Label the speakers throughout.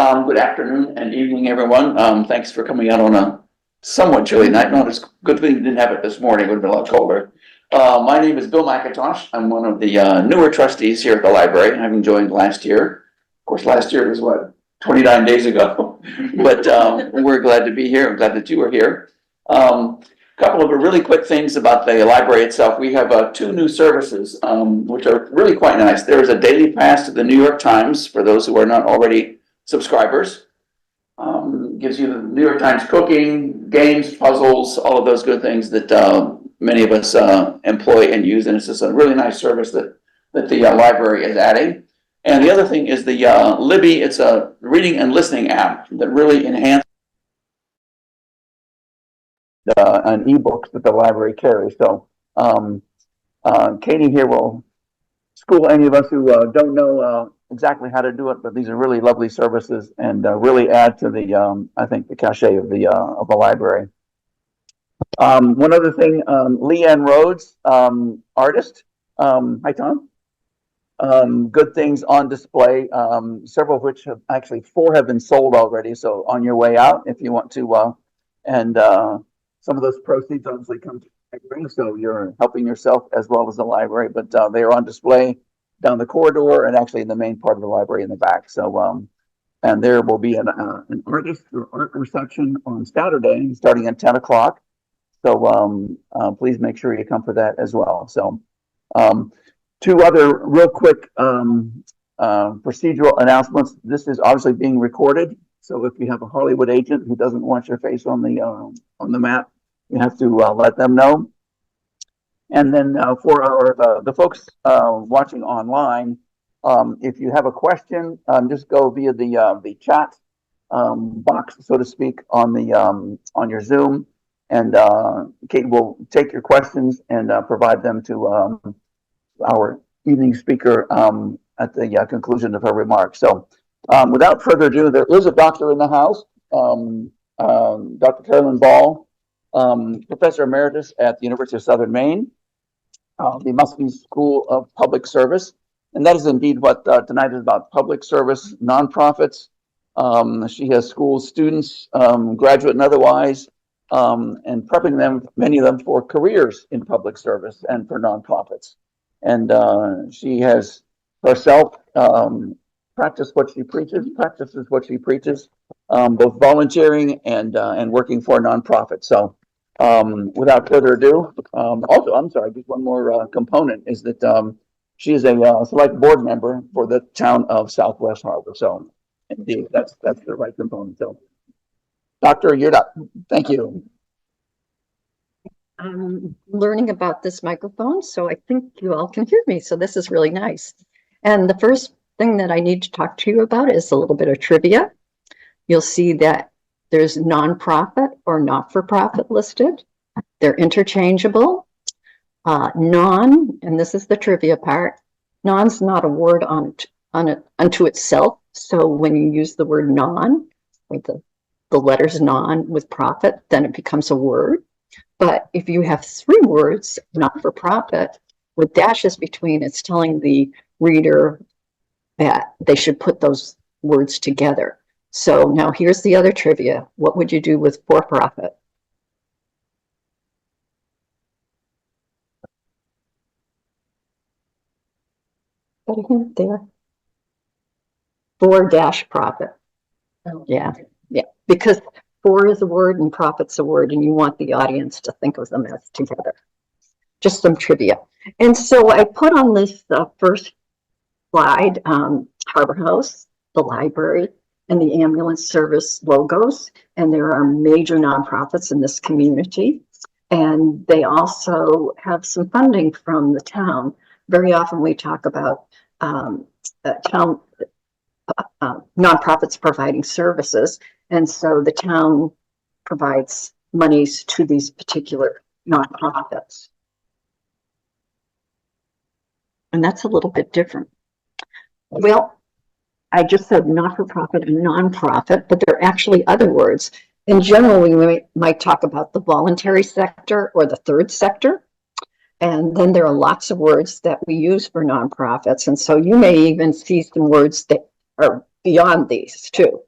Speaker 1: Good afternoon and evening, everyone. Thanks for coming out on a somewhat chilly night. Not as good thing we didn't have it this morning. It would have been a lot colder. My name is Bill McIntosh. I'm one of the newer trustees here at the library, having joined last year. Of course, last year was what, 29 days ago. But we're glad to be here. I'm glad that you are here. Couple of really quick things about the library itself. We have two new services, which are really quite nice. There is a daily pass to the New York Times for those who are not already subscribers. Gives you the New York Times cooking, games, puzzles, all of those good things that many of us employ and use. And it's just a really nice service that the library is adding. And the other thing is the Libby. It's a reading and listening app that really enhances an ebook that the library carries. So Katie here will school any of us who don't know exactly how to do it, but these are really lovely services and really add to the I think the cachet of the library. One other thing, Leanne Rhodes, artist. Hi, Tom. Good things on display, several of which have actually 4 have been sold already. So on your way out, if you want to, and some of those proceeds obviously come to the library, so you're helping yourself as well as the library, but they are on display down the corridor and actually in the main part of the library in the back. So, and there will be an artist or art reception on Saturday starting at 10 o'clock. So please make sure you come for that as well. So 2 other real quick procedural announcements. This is obviously being recorded. So if you have a Hollywood agent who doesn't want your face on the map, you have to let them know. And then for the folks watching online, if you have a question, just go via the chat box, so to speak, on your Zoom, and Kate will take your questions and provide them to our evening speaker at the conclusion of her remarks. So. Without further ado, there is a doctor in the house, Dr. Carolyn Ball, Professor Emeritus at the University of Southern Maine, the Muskie School of Public Service. And that is indeed what tonight is about: public service, nonprofits. She has school students, graduate and otherwise, and prepping them, many of them, for careers in public service and for nonprofits. And she has herself practices what she preaches, both volunteering and working for a nonprofit. So without further ado, also, I'm sorry, just one more component is that she is a select board member for the town of Southwest Harbor. So indeed, that's the right component. So Doctor, you're up. Thank you.
Speaker 2: I'm learning about this microphone, so I think you all can hear me. So this is really nice. And the first thing that I need to talk to you about is a little bit of trivia. You'll see that there's nonprofit or not-for-profit listed. They're interchangeable. Non, and this is the trivia part, non's not a word unto itself. So when you use the word non, with the letters non with profit, then it becomes a word. But if you have 3 words, not-for-profit, with dashes between, it's telling the reader that they should put those words together. So now here's the other trivia. What would you do with for-profit? There. For-profit. Oh. Yeah. Because for is a word and profit's a word, and you want the audience to think of them as together. Just some trivia. And so I put on this first slide, Harbor House, the library, and the ambulance service logos. And there are major nonprofits in this community. And they also have some funding from the town. Very often we talk about town nonprofits providing services. And so the town provides monies to these particular nonprofits. And that's a little bit different. Well, I just said not-for-profit and nonprofit, but there are actually other words. In general, we might talk about the voluntary sector or the third sector. And then there are lots of words that we use for nonprofits. And so you may even see some words that are beyond these too.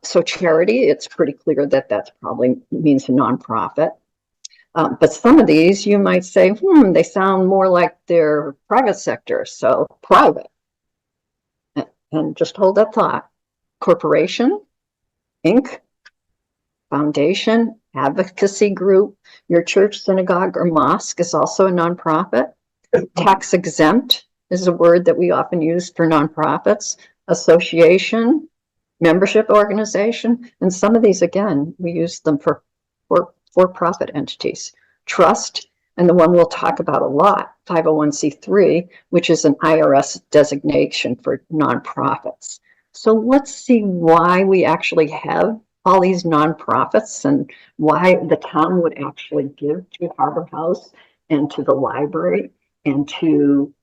Speaker 2: So charity, it's pretty clear that that's probably means a nonprofit. But some of these you might say, they sound more like they're private sector, so private. And just hold that thought. Corporation, Inc., foundation, advocacy group, your church, synagogue, or mosque is also a nonprofit. Tax exempt is a word that we often use for nonprofits. Association, membership organization, and some of these, again, we use them for for-profit entities. Trust, and the one we'll talk about a lot, 501c3, which is an IRS designation for nonprofits. So let's see why we actually have all these nonprofits and why the town would actually give to Harbor House and to the library and to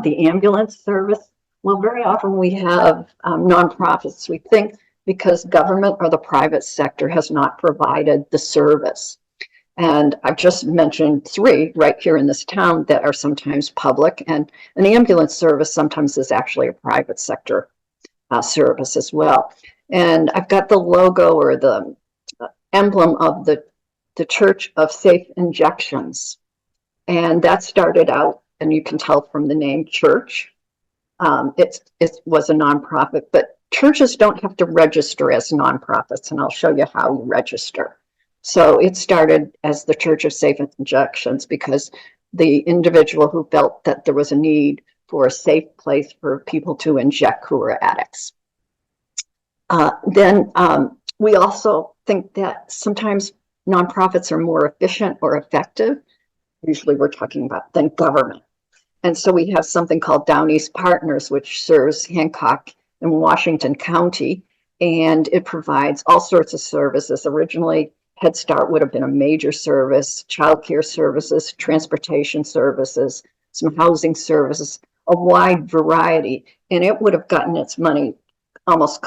Speaker 2: the ambulance service. Well, very often we have nonprofits. We think because government or the private sector has not provided the service. And I've just mentioned 3 right here in this town that are sometimes public, and an ambulance service sometimes is actually a private sector service as well. And I've got the logo or the emblem of the Church of Safe Injections. And that started out, and you can tell from the name church, it was a nonprofit, but churches don't have to register as nonprofits, and I'll show you how you register. So it started as the Church of Safe Injections because the individual who felt that there was a need for a safe place for people to inject who were addicts. Then we also think that sometimes nonprofits are more efficient or effective. Usually we're talking about than government. And so we have something called Down East Partners, which serves Hancock and Washington County, and it provides all sorts of services. Originally, Head Start would have been a major service, childcare services, transportation services, some housing services, a wide variety. And it would have gotten its money almost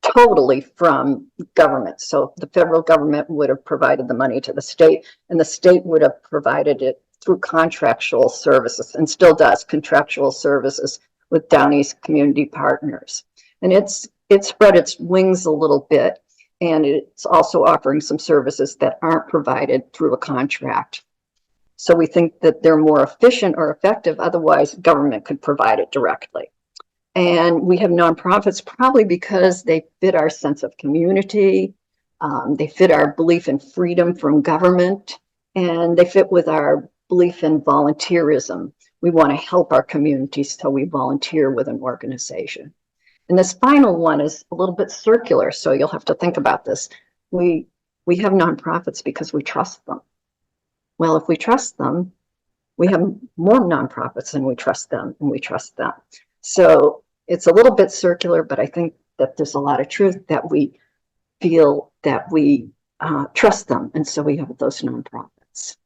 Speaker 2: totally from government. So the federal government would have provided the money to the state, and the state would have provided it through contractual services, and still does contractual services with Down East Community Partners. And it's spread its wings a little bit, and it's also offering some services that aren't provided through a contract. So we think that they're more efficient or effective, otherwise government could provide it directly. And we have nonprofits probably because they fit our sense of community, they fit our belief in freedom from government, and they fit with our belief in volunteerism. We want to help our communities, so we volunteer with an organization. And this final one is a little bit circular, so you'll have to think about this. We have nonprofits because we trust them. Well, if we trust them, we have more nonprofits and we trust them and we trust them. So it's a little bit circular, but I think that there's a lot of truth that we feel that we trust them. And so we have those nonprofits.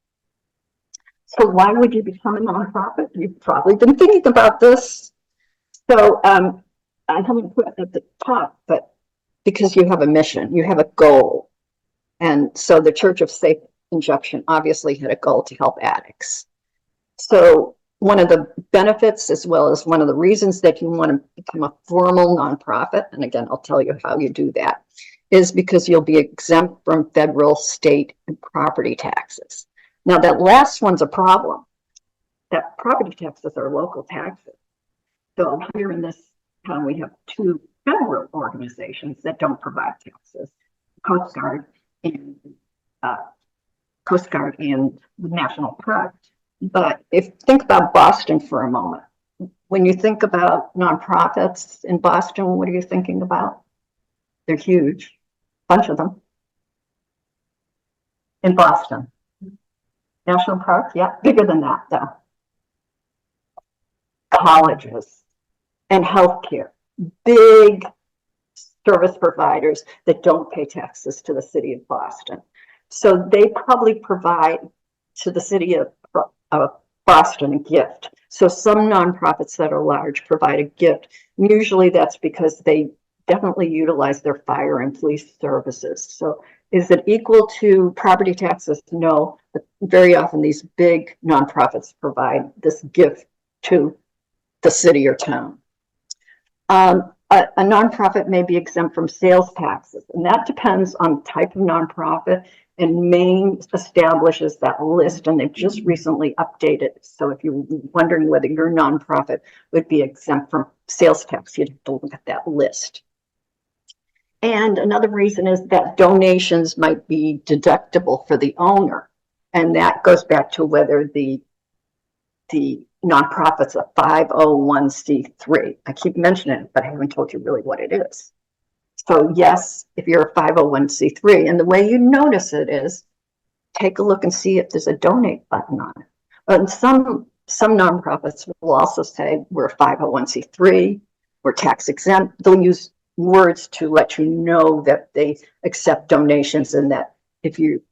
Speaker 2: So why would you become a nonprofit? You've probably been thinking about this. So I haven't put it at the top, but because you have a mission, you have a goal. And so the Church of Safe Injection obviously had a goal to help addicts. So one of the benefits, as well as one of the reasons that you want to become a formal nonprofit, and again, I'll tell you how you do that, is because you'll be exempt from federal, state, and property taxes. Now, that last one's a problem. That property taxes are local taxes. So here in this town, we have 2 federal organizations that don't provide taxes, Coast Guard and the National Park. But think about Boston for a moment. When you think about nonprofits in Boston, what are you thinking about? They're huge, bunch of them. In Boston. National Park, yeah, bigger than that though. Colleges and healthcare, big service providers that don't pay taxes to the city of Boston. So they probably provide to the city of Boston a gift. So some nonprofits that are large provide a gift. And usually that's because they definitely utilize their fire and police services. So is it equal to property taxes? No, but very often these big nonprofits provide this gift to the city or town. a nonprofit may be exempt from sales taxes, and that depends on the type of nonprofit. And Maine establishes that list, and they've just recently updated. So if you're wondering whether your nonprofit would be exempt from sales tax, you'd have to look at that list. And another reason is that donations might be deductible for the owner. And that goes back to whether the nonprofit's a 501c3. I keep mentioning it, but I haven't told you really what it is. So yes, if you're a 501c3, and the way you notice it is take a look and see if there's a donate button on it. But some nonprofits will also say we're a 501c3, we're tax exempt. They'll use words to let you know that they accept donations and that if you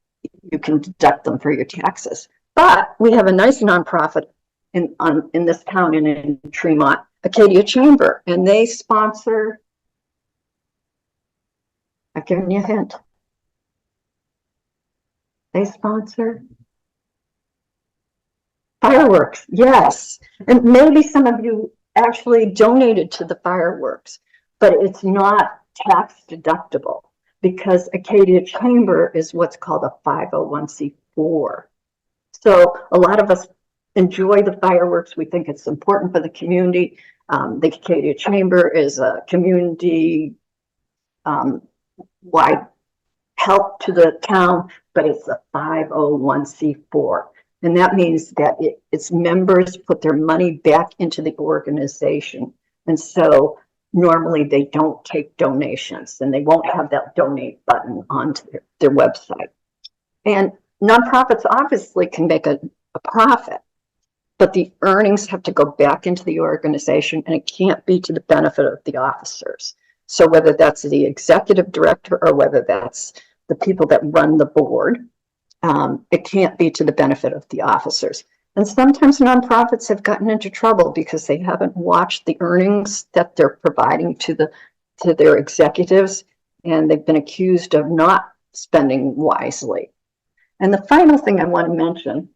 Speaker 2: can deduct them for your taxes. But we have a nice nonprofit in this town and in Tremont, Acadia Chamber, and they sponsor. I've given you a hint. They sponsor fireworks, yes. And maybe some of you actually donated to the fireworks, but it's not tax deductible because Acadia Chamber is what's called a 501c4. So a lot of us enjoy the fireworks. We think it's important for the community. The Acadia Chamber is a community wide help to the town, but it's a 501c4. And that means that its members put their money back into the organization. And so normally they don't take donations and they won't have that donate button onto their website. And nonprofits obviously can make a profit, but the earnings have to go back into the organization and it can't be to the benefit of the officers. So whether that's the executive director or whether that's the people that run the board, it can't be to the benefit of the officers. And sometimes nonprofits have gotten into trouble because they haven't watched the earnings that they're providing to their executives, and they've been accused of not spending wisely. And the final thing I want to mention,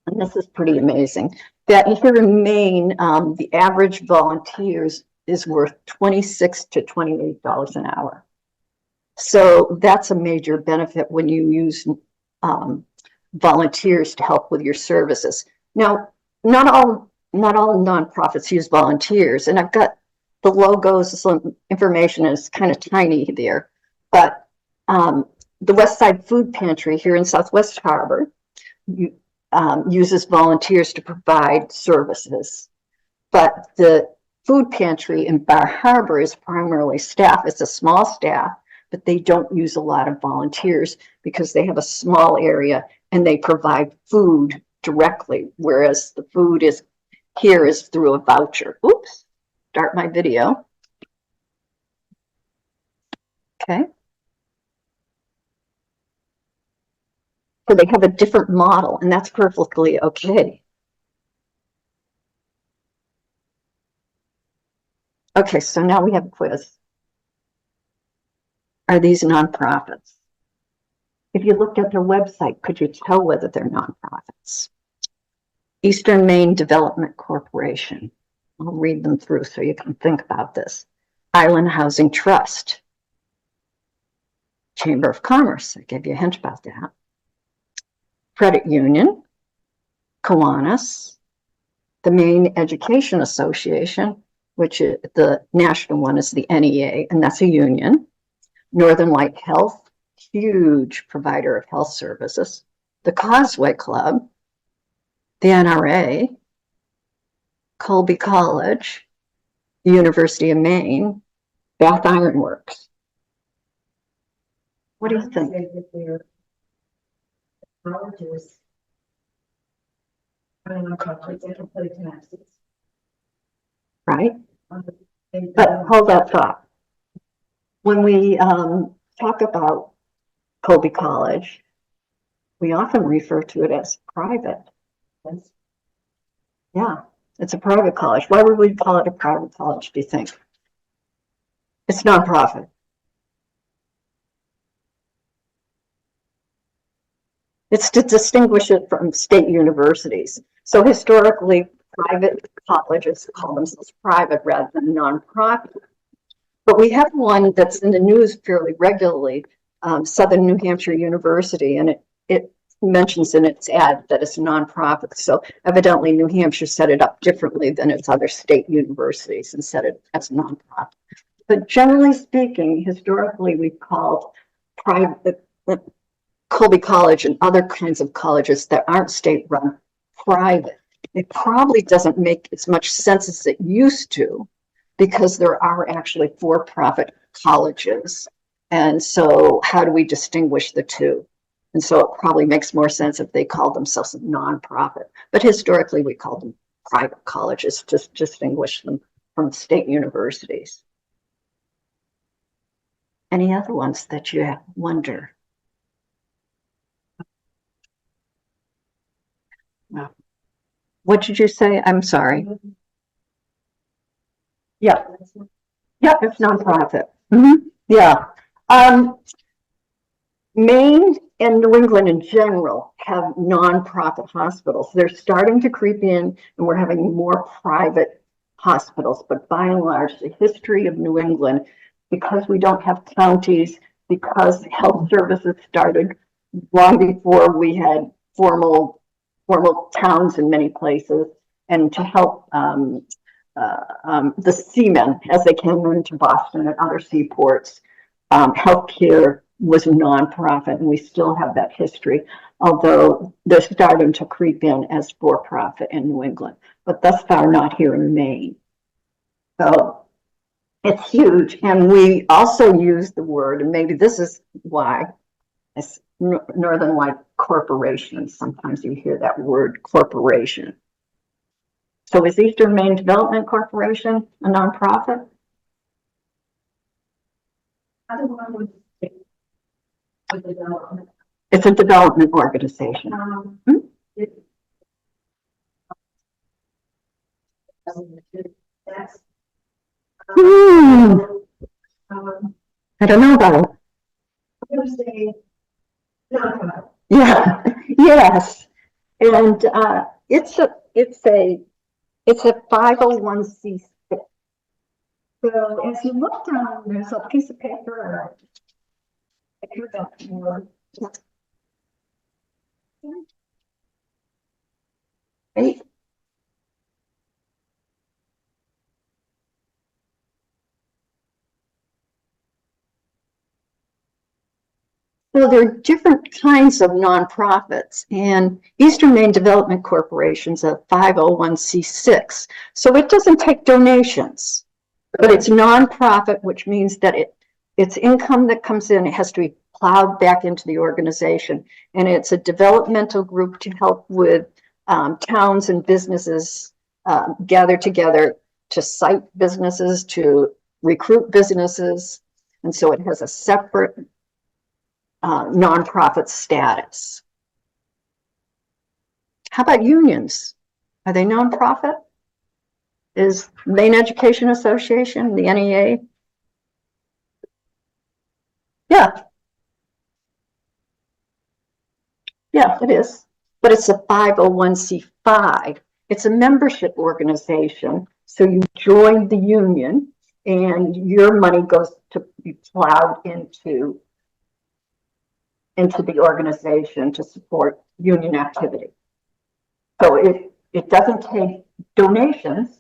Speaker 2: and this is pretty amazing, that here in Maine, the average volunteers is worth $26 to $28 an hour. So that's a major benefit when you use volunteers to help with your services. Now, not all nonprofits use volunteers, and I've got the logos, some information is kind of tiny there, but the West Side Food Pantry here in Southwest Harbor uses volunteers to provide services, but the food pantry in Bar Harbor is primarily staff. It's a small staff, but they don't use a lot of volunteers because they have a small area and they provide food directly, whereas the food is through a voucher. Oops, start my video. Okay. So they have a different model, and that's perfectly okay. Okay, so now we have a quiz. Are these nonprofits? If you looked at their website, could you tell whether they're nonprofits? Eastern Maine Development Corporation. I'll read them through so you can think about this. Island Housing Trust. Chamber of Commerce. I gave you a hint about that. Credit Union. Kiwanis. The Maine Education Association, which is the national one is the NEA, and that's a union. Northern Light Health, huge provider of health services. The Causeway Club, the NRA, Colby College, the University of Maine, Bath Iron Works. What do you think?
Speaker 3: Colleges. I don't know, colleges, they don't pay taxes.
Speaker 2: Right? But hold that thought. When we talk about Colby College, we often refer to it as private. Yeah, it's a private college. Why would we call it a private college, do you think? It's nonprofit. It's to distinguish it from state universities. So historically, private colleges call themselves private rather than nonprofit. But we have one that's in the news fairly regularly, Southern New Hampshire University, and it mentions in its ad that it's a nonprofit. So evidently New Hampshire set it up differently than its other state universities and set it as a nonprofit. But generally speaking, historically, we've called private, Colby College and other kinds of colleges that aren't state-run private. It probably doesn't make as much sense as it used to, because there are actually for-profit colleges. And so how do we distinguish the two? And so it probably makes more sense if they call themselves a nonprofit. But historically, we called them private colleges to distinguish them from state universities. Any other ones that you wonder? No. What did you say? I'm sorry. Yeah. Yeah, it's nonprofit. Yeah. Maine and New England in general have nonprofit hospitals. They're starting to creep in, and we're having more private hospitals. But by and large, the history of New England, because we don't have counties, because health services started long before we had formal towns in many places, and to help the seamen as they came into Boston and other seaports, healthcare was nonprofit, and we still have that history, although they're starting to creep in as for-profit in New England, but thus far not here in Maine. So it's huge, and we also use the word, and maybe this is why, it's Northern White Corporation. Sometimes you hear that word corporation. So is Eastern Maine Development Corporation a nonprofit? It's a development organization. I don't know about it. Yeah, yes. And it's a 501c6. So as you look down, there's a piece of paper. Right. So there are different kinds of nonprofits, and Eastern Maine Development Corporation is a 501c6. So it doesn't take donations, but it's nonprofit, which means that it's income that comes in, it has to be plowed back into the organization. And it's a developmental group to help with towns and businesses gather together to cite businesses, to recruit businesses. And so it has a separate nonprofit status. How about unions? Are they nonprofit? Is Maine Education Association, the NEA? Yeah. Yeah, it is. But it's a 501c5. It's a membership organization. So you join the union and your money goes to be plowed into the organization to support union activity. So it doesn't take donations,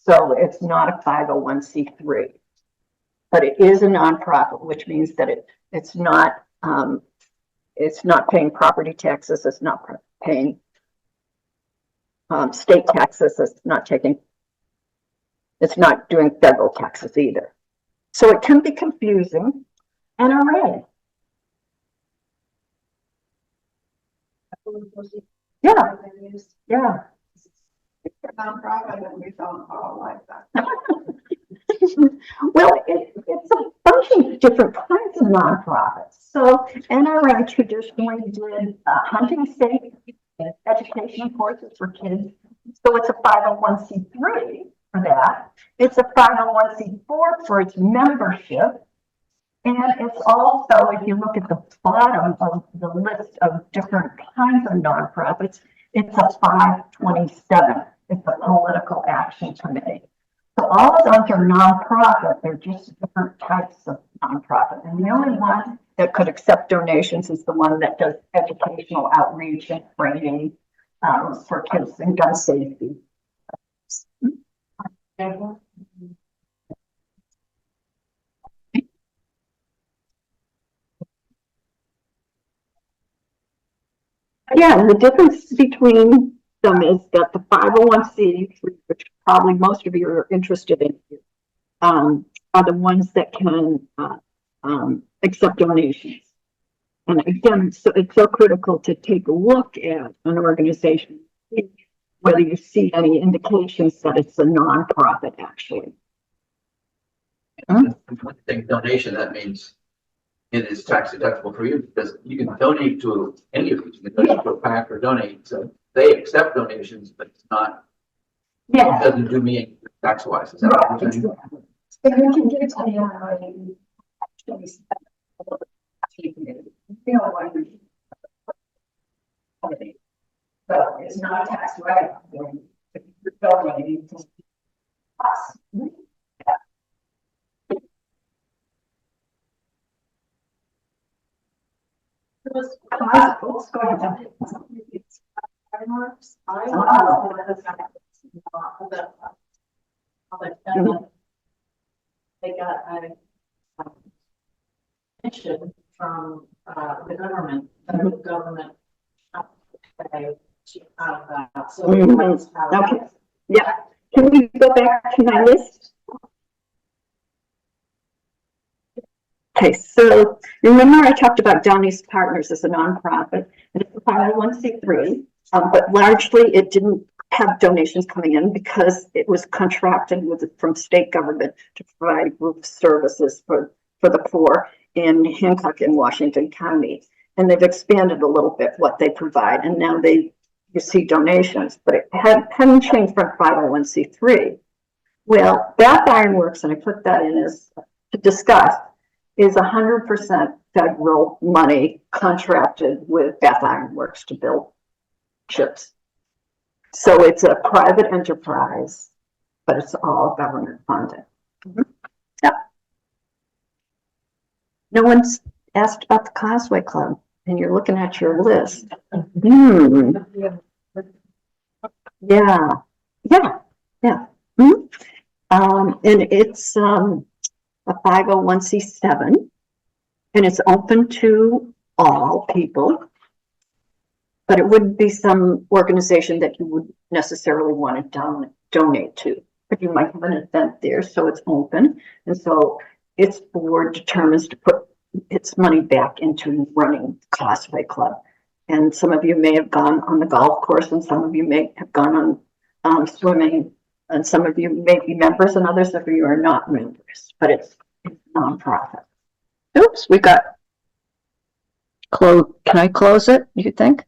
Speaker 2: so it's not a 501c3, but it is a nonprofit, which means that it's not paying property taxes, it's not paying state taxes, it's not doing federal taxes either. So it can be confusing. NRA. Yeah. Yeah. Well, it's a bunch of different kinds of nonprofits. So NRA traditionally did hunting state education courses for kids. So it's a 501c3 for that. It's a 501c4 for its membership. And it's also, if you look at the bottom of the list of different kinds of nonprofits, it's a 527. It's a political action committee. So all of those are nonprofit. They're just different types of nonprofit. And the only one that could accept donations is the one that does educational outreach and training for kids in gun safety. Yeah, the difference between them is that the 501c, which probably most of you are interested in, are the ones that can accept donations. And again, so it's so critical to take a look at an organization, whether you see any indications that it's a nonprofit actually.
Speaker 4: When you think donation, that means it is tax deductible for you because you can donate to any of these. You can donate to a PAC or donate. So they accept donations, but it's not, it doesn't do me tax wise. Is that what you're saying?
Speaker 3: If you can give it to me on actually, you know what I mean? So it's not a tax write-off, if you're donating to us. Let's go ahead. They got a mission from the government, and the government so
Speaker 2: Okay. Yeah. Can we go back to my list? Okay, so remember I talked about Downey's Partners as a nonprofit, and it's a 501c3, but largely it didn't have donations coming in because it was contracted with from state government to provide group services for the poor in Hancock and Washington County. And they've expanded a little bit what they provide, and now they receive donations, but it hadn't changed from 501c3. Well, Bath Iron Works, and I put that in as to discuss, is 100% federal money contracted with Bath Iron Works to build ships. So it's a private enterprise, but it's all government funded. Yep. No one's asked about the Causeway Club, and you're looking at your list. Yeah. And it's a 501c7, and it's open to all people, but it wouldn't be some organization that you would necessarily want to donate to. But you might have an event there, so it's open, and so its board determines to put its money back into running Causeway Club. And some of you may have gone on the golf course, and some of you may have gone on swimming, and some of you may be members, and others of you are not members, but it's nonprofit. Oops, we got close. Can I close it? Do you think?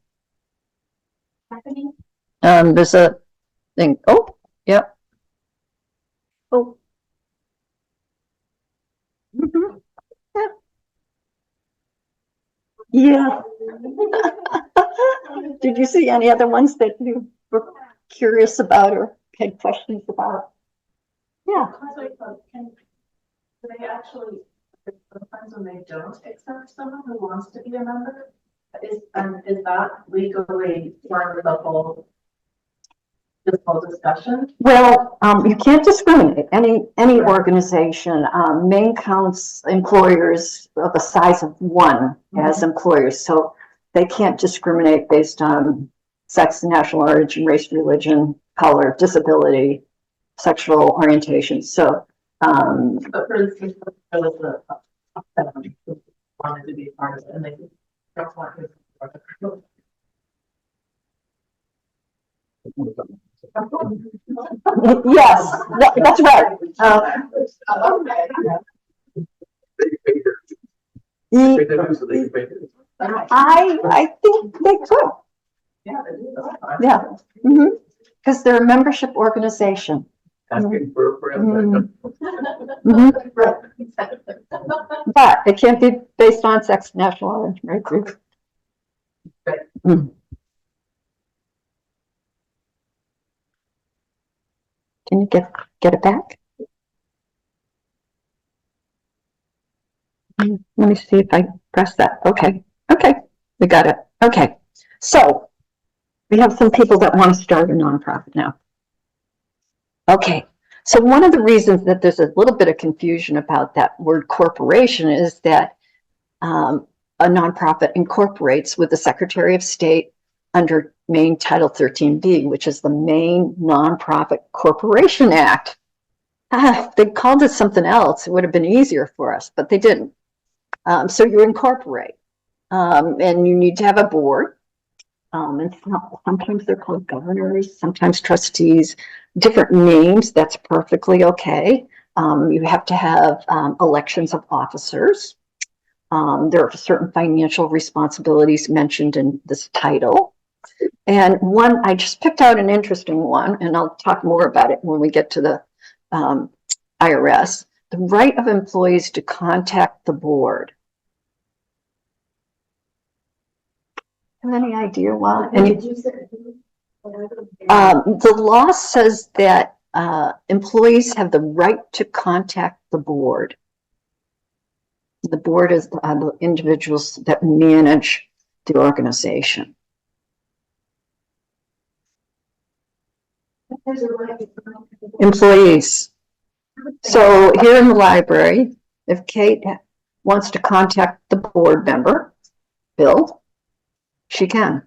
Speaker 2: There's a thing. Oh, yeah. Oh. Mm-hmm. Yeah. Did you see any other ones that you were curious about or had questions about? Yeah.
Speaker 3: Do they actually, sometimes when they don't accept someone who wants to be a member, is that legally part of the whole discussion?
Speaker 2: Well, you can't discriminate. Any organization, Maine counts employers of a size of one as employers, so they can't discriminate based on sex, national origin, race, religion, color, disability, sexual orientation. So,
Speaker 3: but for instance, there was a family who wanted to be part of it, and they don't want to.
Speaker 2: yes, that's right. I think they could. Yeah. Because they're a membership organization.
Speaker 4: Asking for
Speaker 2: But it can't be based on sex, national origin, right? Can you get it back? Let me see if I press that. Okay. Okay. We got it. Okay. So we have some people that want to start a nonprofit now. Okay. So one of the reasons that there's a little bit of confusion about that word corporation is that a nonprofit incorporates with the Secretary of State under Maine Title 13B, which is the Maine Nonprofit Corporation Act. If they called it something else, it would have been easier for us, but they didn't. So you incorporate, and you need to have a board. And sometimes they're called governors, sometimes trustees, different names. That's perfectly okay. You have to have elections of officers. There are certain financial responsibilities mentioned in this title. And one, I just picked out an interesting one, and I'll talk more about it when we get to the IRS. The right of employees to contact the board. Have any idea why? The law says that employees have the right to contact the board. The board is the individuals that manage the organization. Employees. So here in the library, if Kate wants to contact the board member, Bill, she can.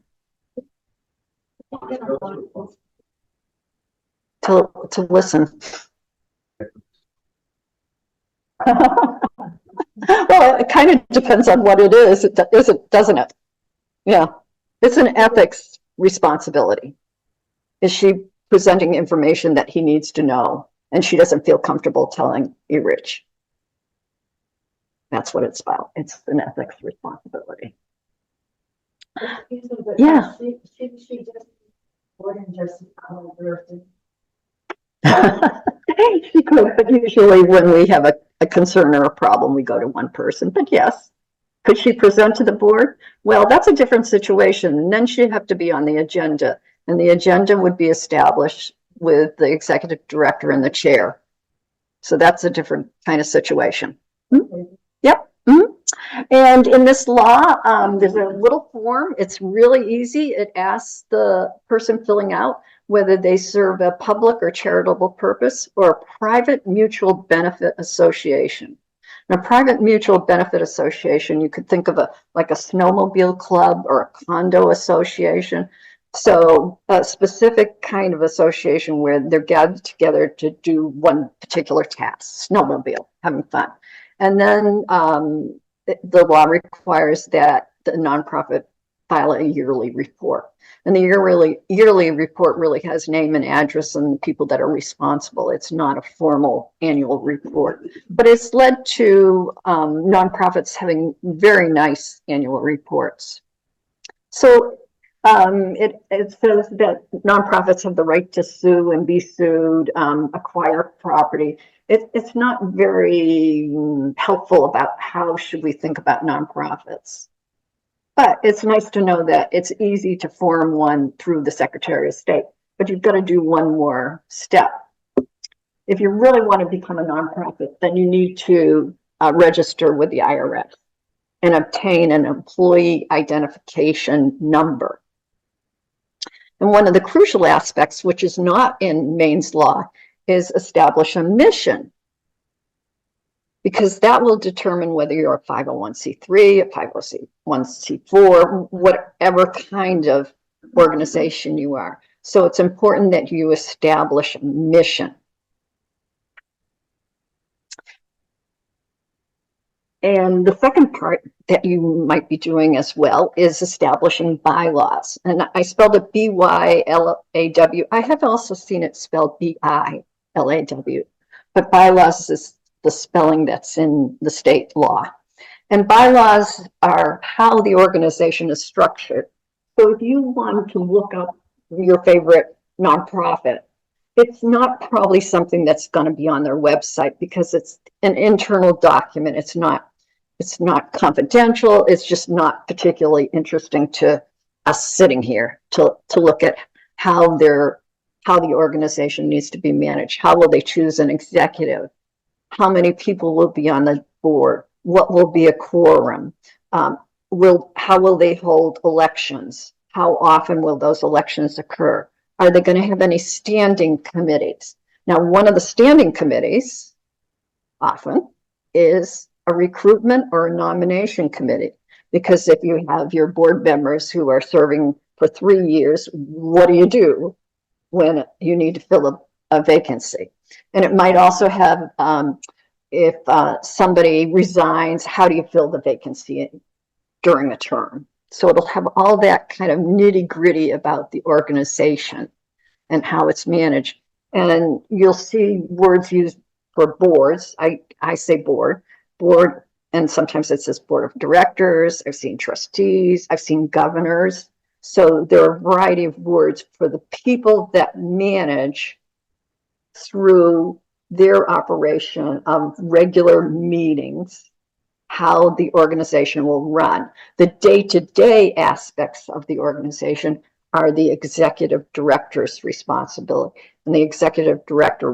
Speaker 2: To listen. Well, it kind of depends on what it is, doesn't it? Yeah, it's an ethics responsibility. Is she presenting information that he needs to know, and she doesn't feel comfortable telling Rich? That's what it's about. It's an ethics responsibility. Yeah. She just wouldn't just she could, but usually when we have a concern or a problem, we go to one person. But yes, could she present to the board? Well, that's a different situation. And then she'd have to be on the agenda, and the agenda would be established with the executive director and the chair. So that's a different kind of situation. Mm-hmm. Yep. Mm-hmm. And in this law, there's a little form. It's really easy. It asks the person filling out whether they serve a public or charitable purpose or a private mutual benefit association. Now, private mutual benefit association, you could think of like a snowmobile club or a condo association. So a specific kind of association where they're gathered together to do one particular task, snowmobile, having fun. And then the law requires that the nonprofit file a yearly report. And the yearly report really has name and address and the people that are responsible. It's not a formal annual report, but it's led to nonprofits having very nice annual reports. So it says that nonprofits have the right to sue and be sued, acquire property. It's not very helpful about how should we think about nonprofits. But it's nice to know that it's easy to form one through the Secretary of State, but you've got to do one more step. If you really want to become a nonprofit, then you need to register with the IRS and obtain an employee identification number. And one of the crucial aspects, which is not in Maine's law, is establish a mission, because that will determine whether you're a 501c3, a 501c4, whatever kind of organization you are. So it's important that you establish a mission. And the second part that you might be doing as well is establishing bylaws. And I spelled it B-Y-L-A-W. I have also seen it spelled B-I-L-A-W. But bylaws is the spelling that's in the state law. And bylaws are how the organization is structured. So if you want to look up your favorite nonprofit, it's not probably something that's going to be on their website because it's an internal document. It's not confidential. It's just not particularly interesting to us sitting here to look at how how the organization needs to be managed. How will they choose an executive? How many people will be on the board? What will be a quorum? How will they hold elections? How often will those elections occur? Are they going to have any standing committees? Now, one of the standing committees often is a recruitment or a nomination committee. Because if you have your board members who are serving for 3 years, what do you do when you need to fill a vacancy? And it might also have, if somebody resigns, how do you fill the vacancy during a term? So it'll have all that kind of nitty gritty about the organization and how it's managed. And you'll see words used for boards. I say board, and sometimes it says board of directors. I've seen trustees, I've seen governors. So there are a variety of words for the people that manage through their operation of regular meetings, how the organization will run. The day-to-day aspects of the organization are the executive director's responsibility. And the executive director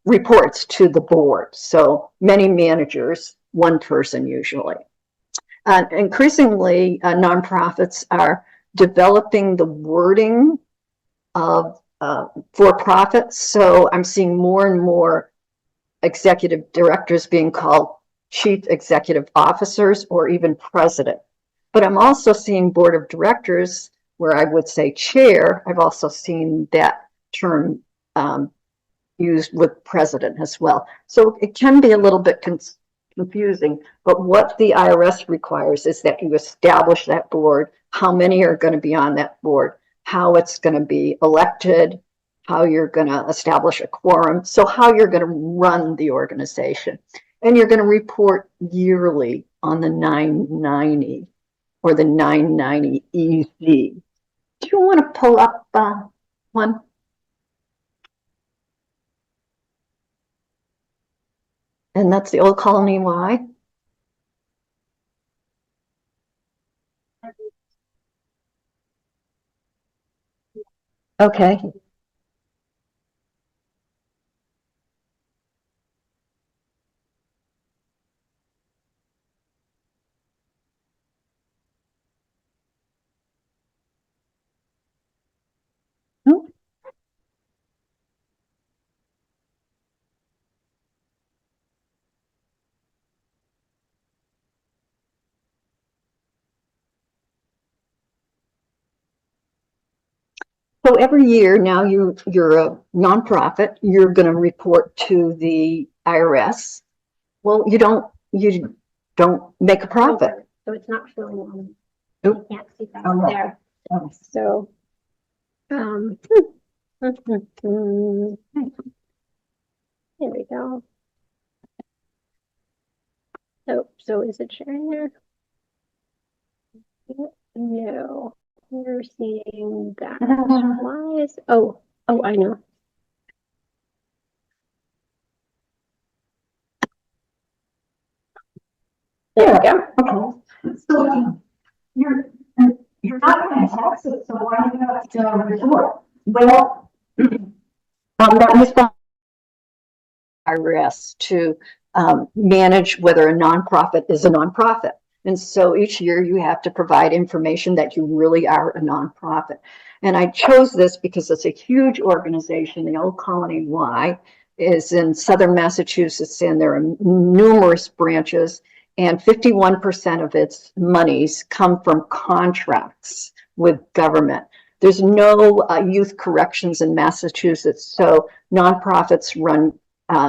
Speaker 2: reports to the board. So many managers, one person usually. Increasingly, nonprofits are developing the wording of for-profits. So I'm seeing more and more executive directors being called chief executive officers or even president. But I'm also seeing board of directors where I would say chair. I've also seen that term used with president as well. So it can be a little bit confusing, but what the IRS requires is that you establish that board, how many are going to be on that board, how it's going to be elected, how you're going to establish a quorum, so how you're going to run the organization. And you're going to report yearly on the 990 or the 990 EZ. Do you want to pull up one? And that's the Old Colony Y. Okay. So every year now you're a nonprofit, you're going to report to the IRS. Well, you don't make a profit.
Speaker 5: So it's not showing on,
Speaker 2: Oop.
Speaker 5: you can't see that
Speaker 2: Oh, no.
Speaker 5: there.
Speaker 2: Oh.
Speaker 5: So, there we go. So is it showing there? No, we're seeing that. Why is, oh, I know.
Speaker 2: There we go. Okay. So you're not going to tax it, so why do you have to report? Well, that responds to IRS to manage whether a nonprofit is a nonprofit. And so each year you have to provide information that you really are a nonprofit. And I chose this because it's a huge organization. The Old Colony Y is in Southern Massachusetts, and there are numerous branches, and 51% of its monies come from contracts with government. There's no youth corrections in Massachusetts, so nonprofits run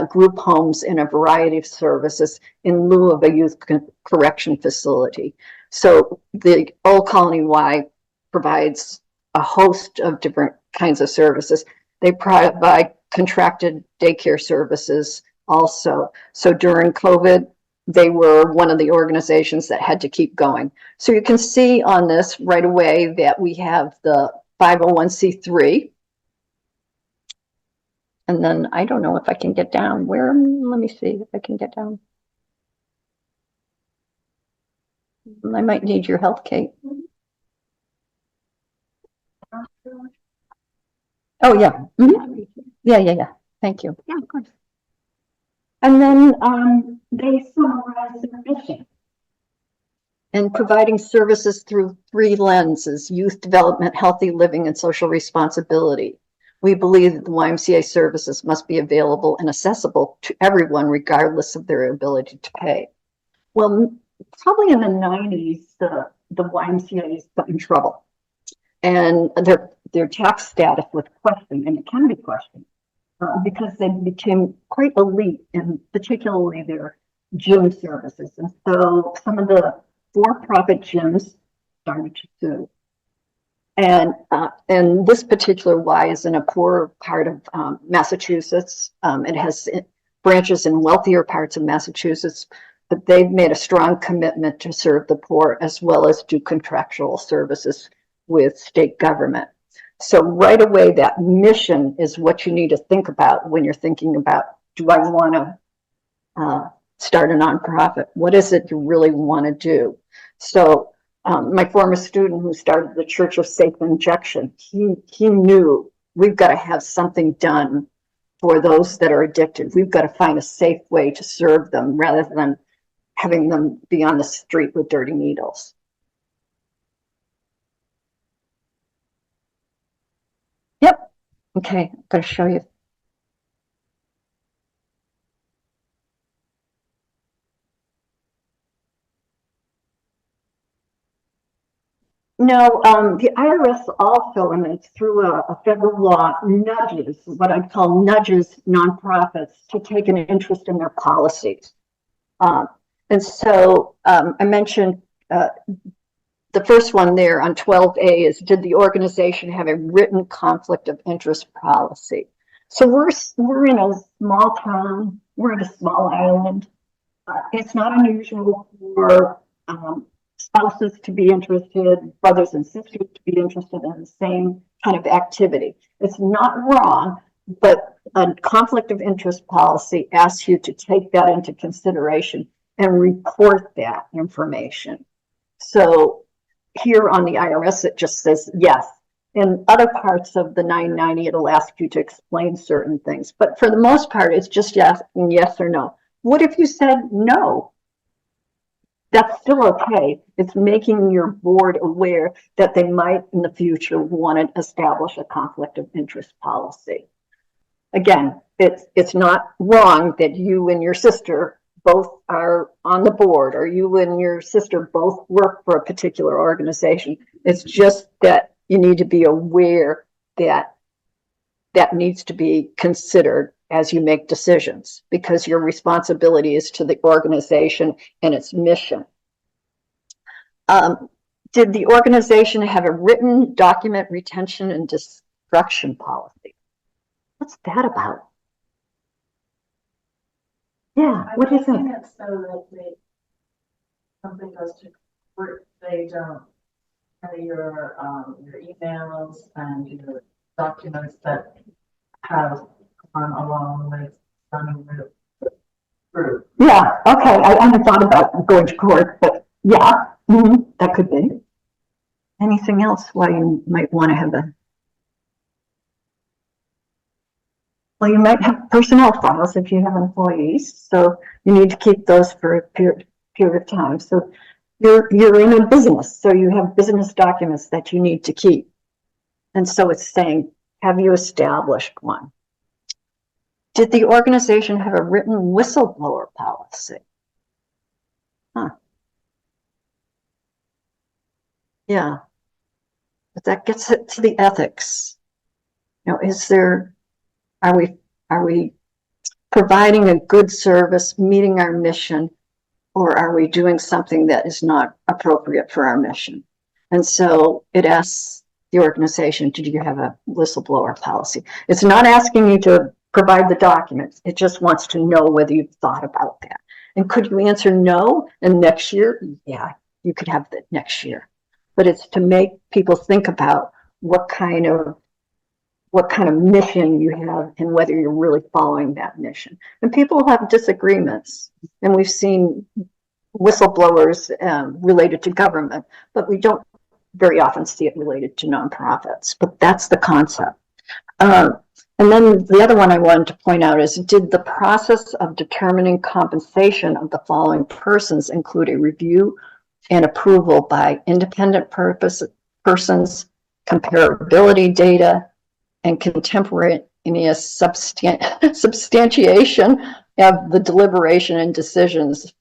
Speaker 2: group homes and a variety of services in lieu of a youth correction facility. So the Old Colony Y provides a host of different kinds of services. They provide contracted daycare services also. So during COVID, they were one of the organizations that had to keep going. So you can see on this right away that we have the 501c3. And then I don't know if I can get down where, let me see if I can get down. I might need your help, Kate. Oh, yeah. Mhm.
Speaker 5: Yeah, right here.
Speaker 2: Yeah. Thank you.
Speaker 5: Yeah, of course.
Speaker 2: And then they summarize their mission. And providing services through 3 lenses: youth development, healthy living, and social responsibility. We believe that the YMCA services must be available and accessible to everyone, regardless of their ability to pay. Well, probably in the 90s, the YMCA's got in trouble. And their tax status was questioned, and it can be questioned, because they became quite elite, and particularly their gym services. And so some of the for-profit gyms started to sue. And this particular Y is in a poorer part of Massachusetts. It has branches in wealthier parts of Massachusetts, but they've made a strong commitment to serve the poor as well as do contractual services with state government. So right away, that mission is what you need to think about when you're thinking about, do I want to start a nonprofit? What is it you really want to do? So my former student who started the Church of Safe Injection, he knew we've got to have something done for those that are addicted. We've got to find a safe way to serve them rather than having them be on the street with dirty needles. Yep. Okay, I'm going to show you. No, the IRS also, and it's through a federal law, nudges, what I call nudges nonprofits to take an interest in their policies. And so I mentioned the first one there on 12A is, did the organization have a written conflict of interest policy? So we're in a small town, we're in a small island. It's not unusual for spouses to be interested, brothers and sisters to be interested in the same kind of activity. It's not wrong, but a conflict of interest policy asks you to take that into consideration and report that information. So here on the IRS, it just says yes. In other parts of the 990, it'll ask you to explain certain things. But for the most part, it's just yes or no. What if you said no? That's still okay. It's making your board aware that they might in the future want to establish a conflict of interest policy. Again, it's not wrong that you and your sister both are on the board, or you and your sister both work for a particular organization. It's just that you need to be aware that that needs to be considered as you make decisions, because your responsibility is to the organization and its mission. Did the organization have a written document retention and destruction policy? What's that about? Yeah, what do you think?
Speaker 3: I think it's so that something goes to court, they don't carry your emails and your documents that have gone along with running the group.
Speaker 2: Yeah, okay, I hadn't thought about going to court, but yeah, that could be. Anything else why you might want to have a... Well, you might have personnel files if you have employees, so you need to keep those for a period of time. So you're in a business, so you have business documents that you need to keep. And so it's saying, have you established one? Did the organization have a written whistleblower policy? Huh. Yeah, but that gets it to the ethics. You know, are we providing a good service, meeting our mission, or are we doing something that is not appropriate for our mission? And so it asks the organization, did you have a whistleblower policy? It's not asking you to provide the documents. It just wants to know whether you've thought about that. And could you answer no? And next year, yeah, you could have that next year. But it's to make people think about what kind of mission you have and whether you're really following that mission. And people have disagreements, and we've seen whistleblowers related to government, but we don't very often see it related to nonprofits. But that's the concept. And then the other one I wanted to point out is, did the process of determining compensation of the following persons include a review and approval by independent persons, comparability data, and contemporaneous substantiation of the deliberation and decisions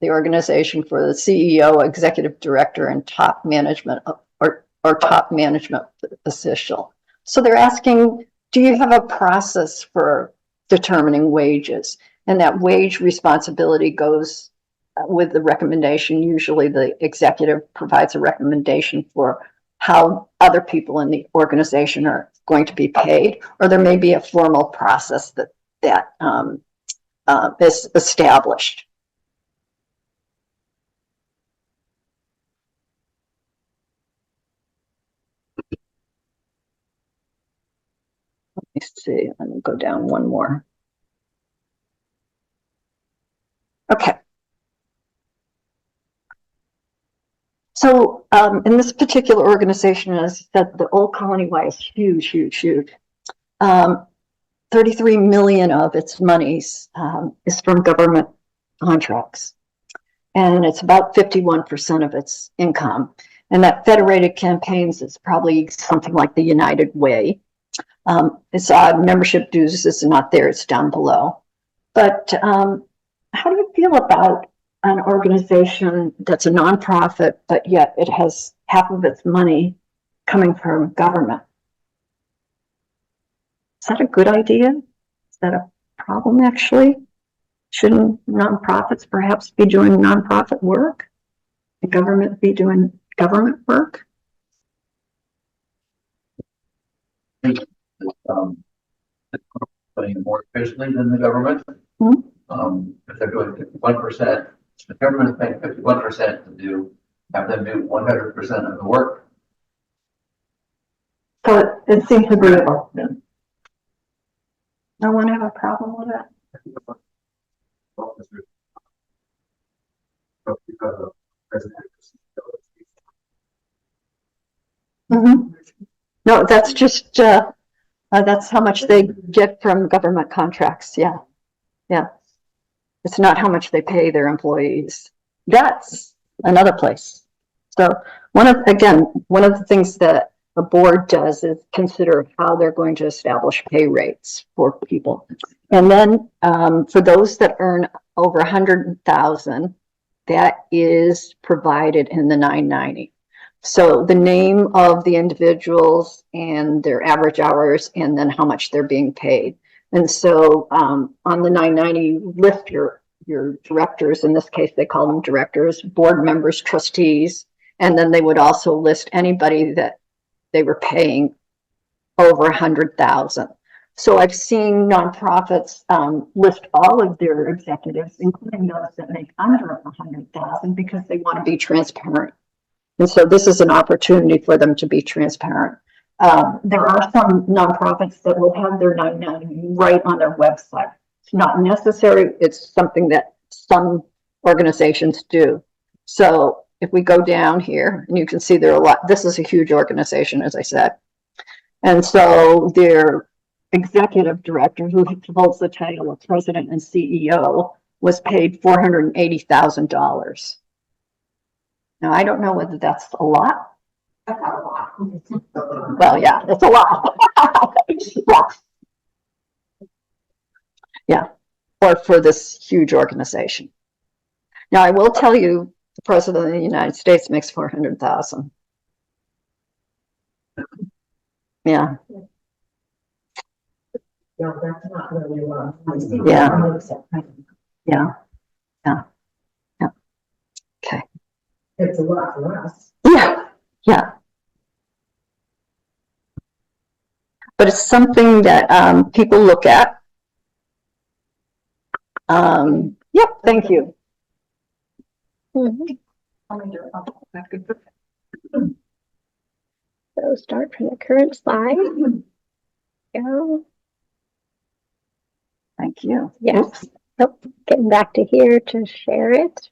Speaker 2: the organization for the CEO, executive director, and top management or top management official. So they're asking, do you have a process for determining wages? And that wage responsibility goes with the recommendation. Usually the executive provides a recommendation for how other people in the organization are going to be paid, or there may be a formal process that is established. Let me see, let me go down one more. Okay. So in this particular organization, as I said, the Old Colony-wide is huge, huge, huge. 33 million of its monies is from government contracts. And it's about 51% of its income. And that federated campaigns is probably something like the United Way. It's odd, membership dues is not there, it's down below. But how do you feel about an organization that's a nonprofit, but yet it has half of its money coming from government? Is that a good idea? Is that a problem, actually? Shouldn't nonprofits perhaps be doing nonprofit work? The government be doing government work?
Speaker 4: Putting it more efficiently than the government. If they're doing 51%, the government is paying 51% to have them do 100% of the work.
Speaker 2: So it seems agreeable. Yeah. No one have a problem with that? No, that's just that's how much they get from government contracts. Yeah, yeah. It's not how much they pay their employees. That's another place. So one of the things that a board does is consider how they're going to establish pay rates for people. And then for those that earn over 100,000, that is provided in the 990. So the name of the individuals and their average hours, and then how much they're being paid. And so on the 990, you list your directors. In this case, they call them directors, board members, trustees, and then they would also list anybody that they were paying over 100,000. So I've seen nonprofits list all of their executives, including those that make under 100,000, because they want to be transparent. And so this is an opportunity for them to be transparent. There are some nonprofits that will have their 990 right on their website. It's not necessary. It's something that some organizations do. So if we go down here, and you can see there are a lot, this is a huge organization, as I said. And so their executive director, who holds the title of president and CEO, was paid $480,000. Now, I don't know whether that's a lot. That's not a lot. Well, yeah, it's a lot. Yeah, or for this huge organization. Now, I will tell you, the president of the United States makes 400,000. Yeah.
Speaker 3: Yeah, that's not really well.
Speaker 2: Yeah. Yeah. Yeah. Yeah. Okay.
Speaker 3: It's a lot for us.
Speaker 2: Yeah. Yeah. But it's something that people look at. Yep. Thank you.
Speaker 5: So start from the current slide. Go.
Speaker 2: Thank you.
Speaker 5: Yes. Oh, getting back to here to share it.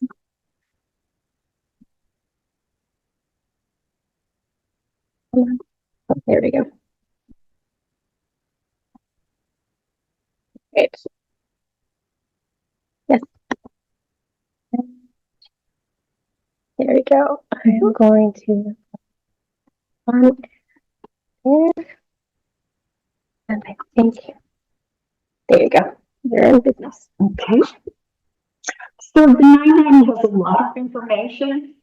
Speaker 5: Oh, there we go. Great. Yes. There we go. I'm going to on there. And I think there you go. You're in business.
Speaker 2: Okay. So the 990 has a lot of information.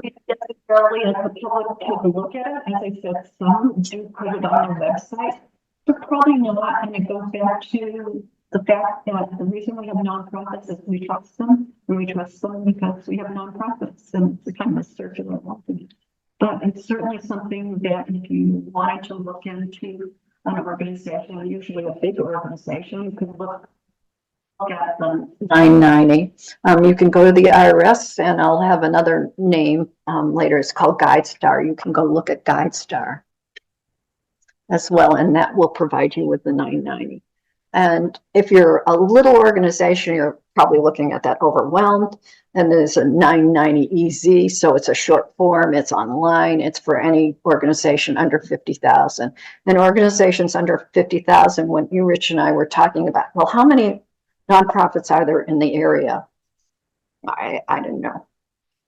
Speaker 2: We necessarily, as the public, take a look at it. As I said, some do put it on their website, but probably not. And it goes back to the fact that the reason we have nonprofits is we trust them, and we trust them because we have nonprofits, and it's kind of a circular thing. But it's certainly something that if you wanted to look into an organization, usually a big organization, you could look at the 990. You can go to the IRS, and I'll have another name later. It's called GuideStar. You can go look at GuideStar as well, and that will provide you with the 990. And if you're a little organization, you're probably looking at that overwhelmed. And there's a 990 EZ, so it's a short form, it's online, it's for any organization under 50,000. And organizations under 50,000, when you, Rich, and I were talking about, well, how many nonprofits are there in the area? I don't know.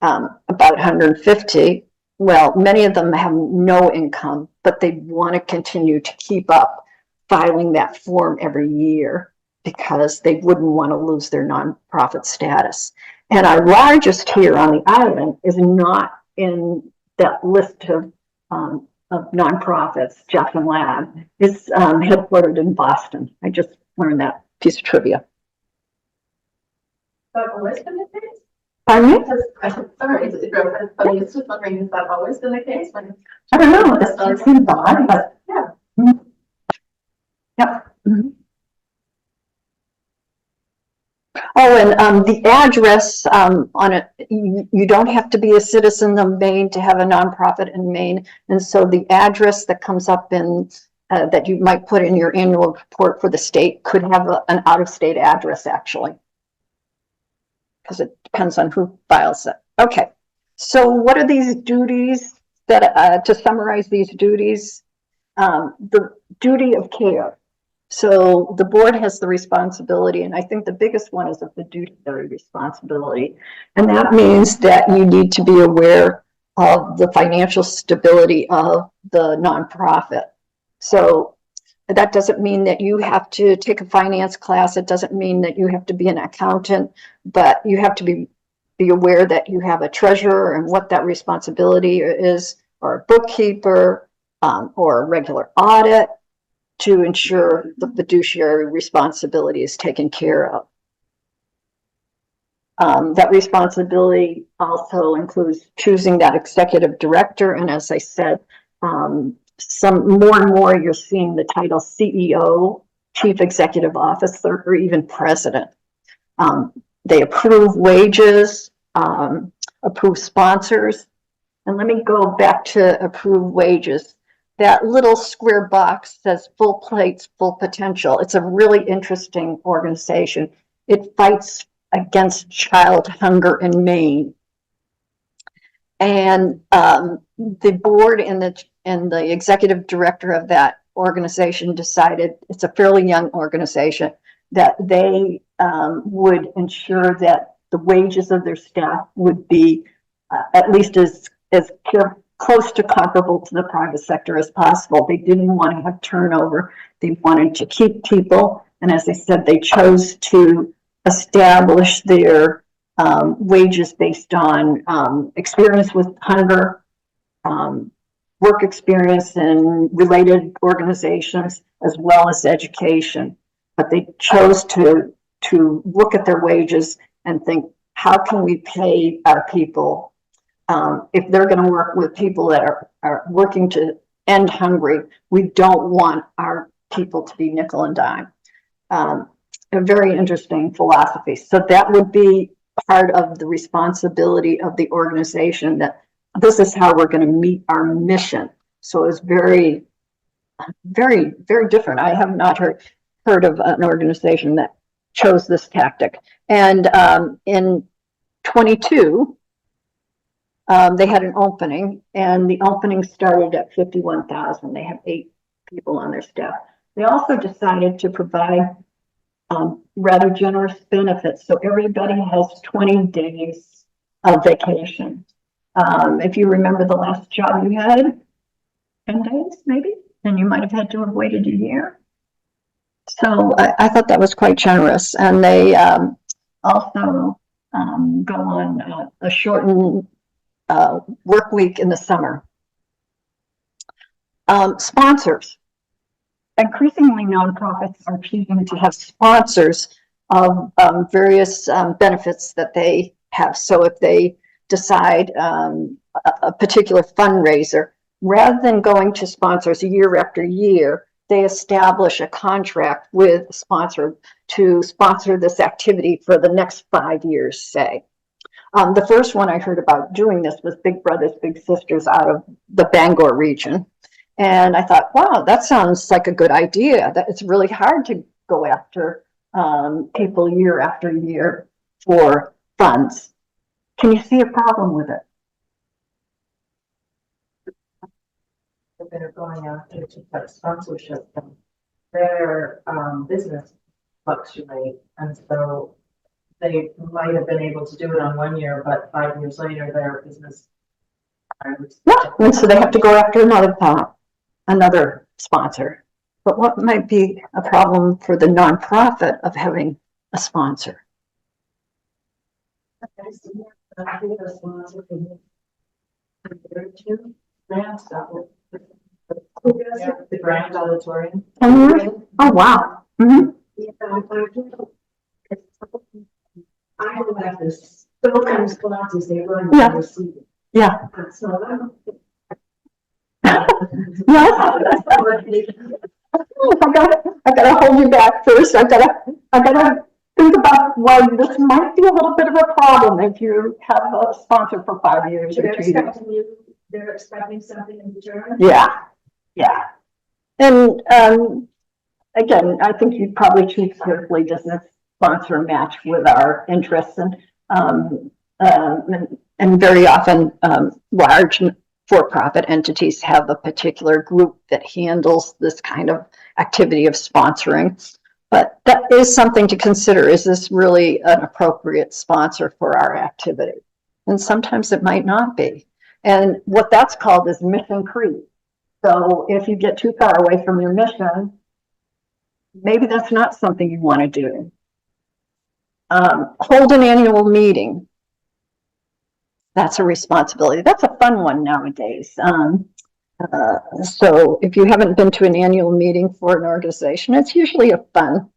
Speaker 2: About 150. Well, many of them have no income, but they want to continue to keep up filing that form every year because they wouldn't want to lose their nonprofit status. And our largest here on the island is not in that list of nonprofits, Jeff and Lab. It's headquartered in Boston. I just learned that piece of trivia.
Speaker 3: That always been the case?
Speaker 2: Pardon me?
Speaker 3: Sorry, I mean, it's just wondering, is that always been the case? When
Speaker 2: I don't know. That seems odd, but
Speaker 3: yeah.
Speaker 2: Yep. Mm-hmm. Oh, and the address on it, you don't have to be a citizen of Maine to have a nonprofit in Maine. And so the address that comes up in that you might put in your annual report for the state could have an out-of-state address, actually, because it depends on who files it. Okay, so what are these duties that, to summarize these duties? The duty of care. So the board has the responsibility, and I think the biggest one is a fiduciary responsibility. And that means that you need to be aware of the financial stability of the nonprofit. So that doesn't mean that you have to take a finance class. It doesn't mean that you have to be an accountant, but you have to be aware that you have a treasurer and what that responsibility is, or a bookkeeper, or a regular audit, to ensure the fiduciary responsibility is taken care of. That responsibility also includes choosing that executive director. And as I said, some more and more you're seeing the title CEO, Chief Executive Officer, or even President. They approve wages, approve sponsors. And let me go back to approve wages. That little square box says full plates, full potential. It's a really interesting organization. It fights against child hunger in Maine. And the board and the executive director of that organization decided, it's a fairly young organization, that they would ensure that the wages of their staff would be at least as close to comparable to the private sector as possible. They didn't want to have turnover. They wanted to keep people. And as I said, they chose to establish their wages based on experience with hunger, work experience in related organizations, as well as education. But they chose to look at their wages and think, how can we pay our people if they're going to work with people that are working to end hungry? We don't want our people to be nickel and dime. A very interesting philosophy. So that would be part of the responsibility of the organization, that this is how we're going to meet our mission. So it's very, very, very different. I have not heard of an organization that chose this tactic. And in 22, they had an opening, and the opening started at 51,000. They have 8 people on their staff. They also decided to provide rather generous benefits. So everybody has 20 days of vacation. If you remember the last job you had, 10 days maybe, and you might have had to have waited a year. So I thought that was quite generous. And they also go on a shortened work week in the summer. Sponsors. Increasingly, nonprofits are choosing to have sponsors of various benefits that they have. So if they decide a particular fundraiser, rather than going to sponsors year after year, they establish a contract with a sponsor to sponsor this activity for the next 5 years, say. The first one I heard about doing this was Big Brothers Big Sisters out of the Bangor region. And I thought, wow, that sounds like a good idea. That it's really hard to go after people year after year for funds. Can you see a problem with it?
Speaker 3: They're going after to get sponsorship, and their business fluctuate, and so they might have been able to do it on 1 year, but 5 years later, their business.
Speaker 2: Yeah, and so they have to go after another sponsor. But what might be a problem for the nonprofit of having a sponsor?
Speaker 3: The Grand Auditorium.
Speaker 2: Oh, wow. Mm-hmm.
Speaker 6: I don't have this, sometimes sponsors, they run.
Speaker 2: Yeah. Yeah. Yes. I gotta hold you back first. I gotta think about why this might be a little bit of a problem if you have a sponsor for 5 years or 2 years.
Speaker 6: They're expecting something in return.
Speaker 2: Yeah, yeah. And again, I think you'd probably choose carefully, doesn't it sponsor match with our interests, and very often large for-profit entities have a particular group that handles this kind of activity of sponsoring. But that is something to consider. Is this really an appropriate sponsor for our activity? And sometimes it might not be. And what that's called is mission creep. So if you get too far away from your mission, maybe that's not something you want to do. Hold an annual meeting. That's a responsibility. That's a fun one nowadays. So if you haven't been to an annual meeting for an organization, it's usually a fun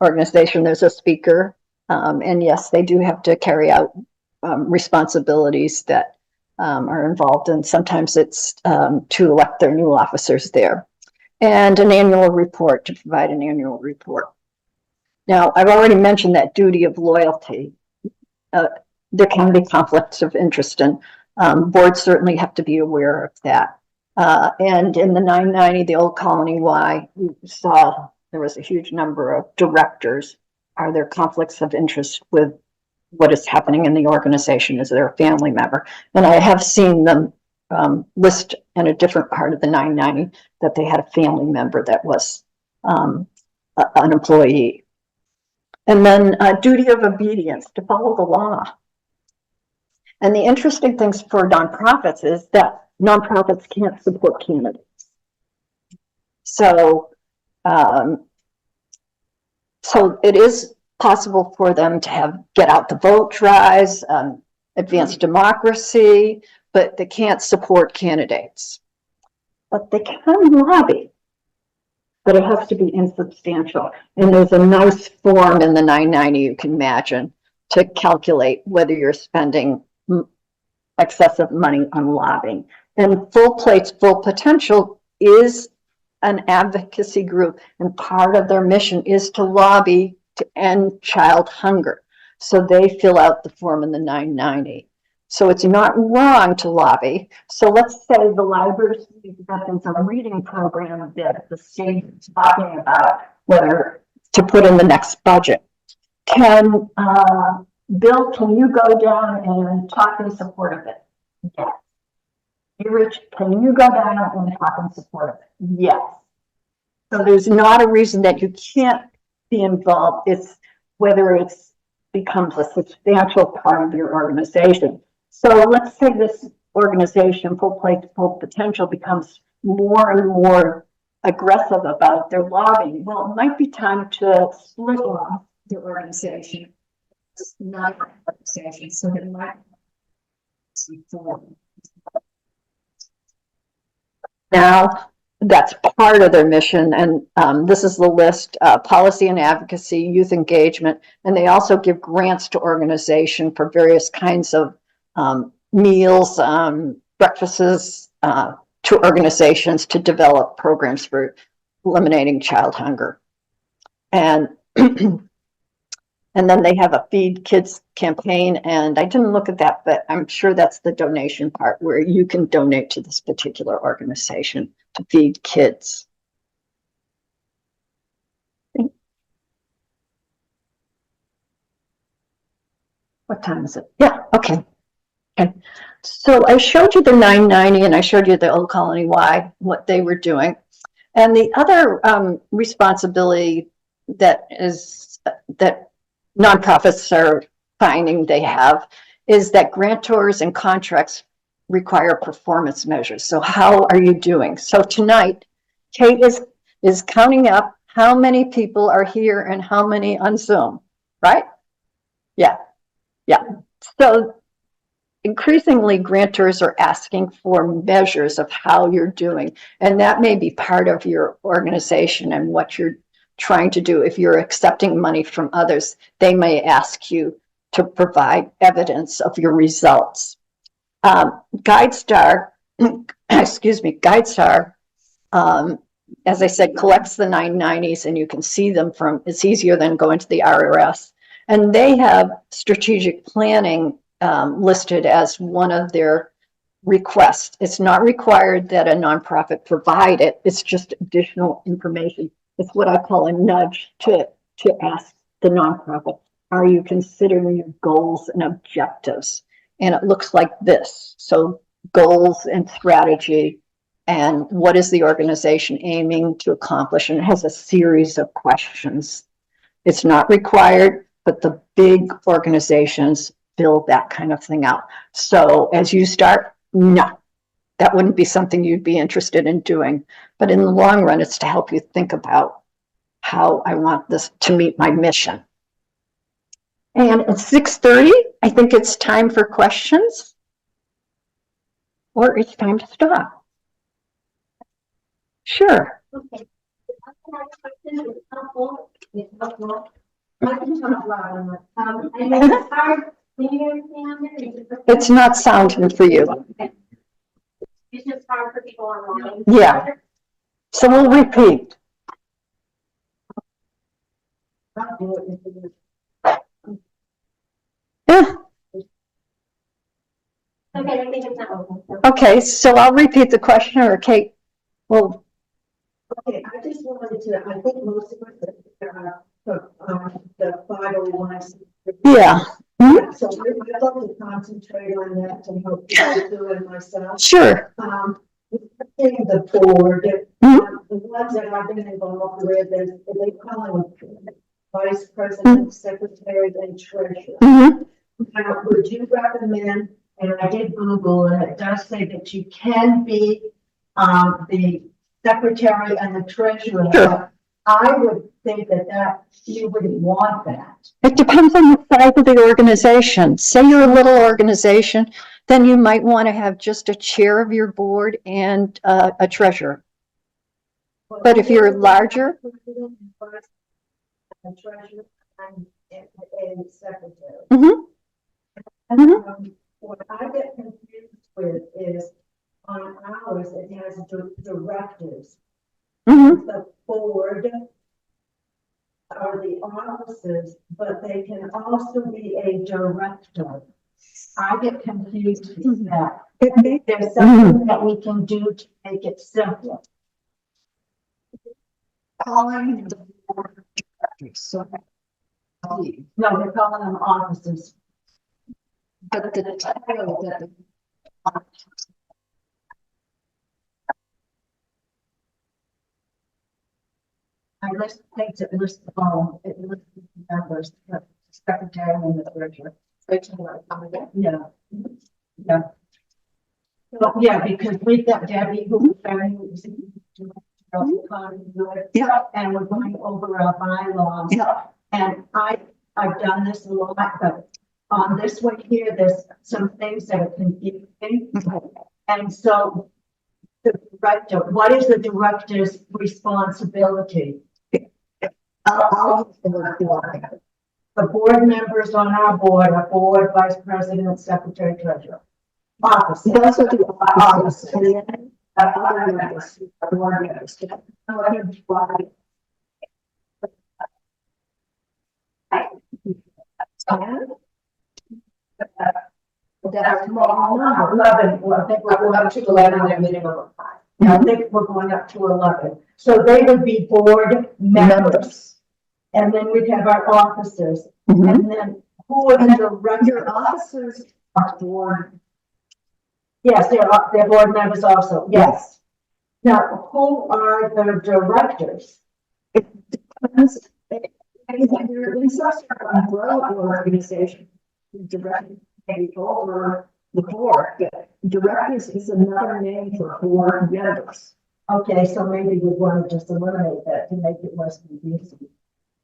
Speaker 2: organization. There's a speaker, and yes, they do have to carry out responsibilities that are involved, and sometimes it's to elect their new officers there. And an annual report, to provide an annual report. Now, I've already mentioned that duty of loyalty. There can be conflicts of interest, and boards certainly have to be aware of that. And in the 990, the old Colony Y, you saw there was a huge number of directors. Are there conflicts of interest with what is happening in the organization? Is there a family member? And I have seen them list in a different part of the 990 that they had a family member that was an employee. And then duty of obedience, to follow the law. And the interesting things for nonprofits is that nonprofits can't support candidates. So, so it is possible for them to have get out the vote drives, advance democracy, but they can't support candidates. But they can lobby, but it has to be insubstantial. And there's a nice form in the 990 you can imagine to calculate whether you're spending excessive money on lobbying. And Full Plates, Full Potential is an advocacy group, and part of their mission is to lobby to end child hunger. So they fill out the form in the 990. So it's not wrong to lobby. So let's say the library that is a reading program that the state is talking about whether to put in the next budget. Bill, can you go down and talk in support of it? Yes. Hey, Rich, can you go down and talk in support of it? Yes. So there's not a reason that you can't be involved. It's whether it's becomes a substantial part of your organization. So let's say this organization, Full Plate to Full Potential, becomes more and more aggressive about their lobbying. Well, it might be time to split off the organization. It's not an organization, so it might. Now, that's part of their mission, and this is the list: policy and advocacy, youth engagement, and they also give grants to organization for various kinds of meals, breakfasts to organizations to develop programs for eliminating child hunger. And and then they have a Feed Kids campaign, and I didn't look at that, but I'm sure that's the donation part where you can donate to this particular organization to feed kids. What time is it? Yeah, okay. Okay. So I showed you the 990 and I showed you the Old Colony Y, what they were doing. And the other responsibility that nonprofits are finding they have is that grantors and contracts require performance measures. So how are you doing? So tonight, Kate is counting up how many people are here and how many on Zoom, right? Yeah, yeah. So increasingly, grantors are asking for measures of how you're doing, and that may be part of your organization and what you're trying to do. If you're accepting money from others, they may ask you to provide evidence of your results. GuideStar, excuse me, GuideStar, as I said, collects the 990s, and you can see them from, it's easier than going to the IRS. And they have strategic planning listed as one of their requests. It's not required that a nonprofit provide it. It's just additional information. It's what I call a nudge to ask the nonprofit, are you considering your goals and objectives? And it looks like this. So goals and strategy, and what is the organization aiming to accomplish? And it has a series of questions. It's not required, but the big organizations build that kind of thing out. So as you start, no, that wouldn't be something you'd be interested in doing. But in the long run, it's to help you think about how I want this to meet my mission. And at 6:30, I think it's time for questions, or it's time to stop. Sure.
Speaker 6: Okay. It's helpful. It's helpful. I can talk loud. I think it's hard. Can you understand it?
Speaker 2: It's not sounding for you.
Speaker 6: It's just hard for people online.
Speaker 2: Yeah. So we'll repeat.
Speaker 6: I'll do it if it is.
Speaker 2: Yeah.
Speaker 6: Okay, I think it's not open.
Speaker 2: Okay, so I'll repeat the question, or Kate will.
Speaker 6: Okay, I just wanted to, I think most of us are the 501s.
Speaker 2: Yeah. Hmm?
Speaker 6: So I'd love to concentrate on that to help people do it myself.
Speaker 2: Sure.
Speaker 6: In the board,
Speaker 2: Mhm.
Speaker 6: the ones that I've been involved with is, they call them vice president, secretary, and treasurer.
Speaker 2: Mm-hmm.
Speaker 6: Now, would you recommend, and I did Google, and it does say that you can be, the secretary and the treasurer.
Speaker 2: Sure.
Speaker 6: But I would think that you wouldn't want that.
Speaker 2: It depends on the size of the organization. Say you're a little organization, then you might want to have just a chair of your board and a treasurer. But if you're larger.
Speaker 6: A treasurer and a secretary.
Speaker 2: Mm-hmm.
Speaker 6: What I get confused with is on ours, it has directives.
Speaker 2: Mm-hmm.
Speaker 6: The board are the offices, but they can also be a director. I get confused with that. There's something that we can do to make it simpler.
Speaker 2: Calling the board directors. So,
Speaker 6: No, they're calling them offices.
Speaker 2: but the title that the
Speaker 6: I list things that list the phone, it lists the numbers, the secretary and the treasurer. Yeah. Yeah. Well, yeah, because we've got Debbie, who's very,
Speaker 1: Yeah.
Speaker 6: and we're going over our bylaws.
Speaker 1: Yeah.
Speaker 6: And I've done this a lot, but on this one here, there's some things that are confusing. And so the director, what is the director's responsibility? The board members on our board are board, vice president, secretary, treasurer. Officers.
Speaker 5: Those are the
Speaker 6: Officers.
Speaker 5: and then other members, board members.
Speaker 6: That's small number, 11, well, I think we're going up to 11, they're minimum of 5. I think we're going up to 11. So they would be board members. And then we'd have our officers.
Speaker 1: Mhm.
Speaker 6: And then who are the directors?
Speaker 5: Your officers are board.
Speaker 6: Yes, they're board members also, yes. Now, who are the directors?
Speaker 5: Depends. You're in some sort of umbrella organization. Directly over the board, but directors is another name for board members.
Speaker 6: Okay, so maybe we want to just eliminate that to make it less confusing.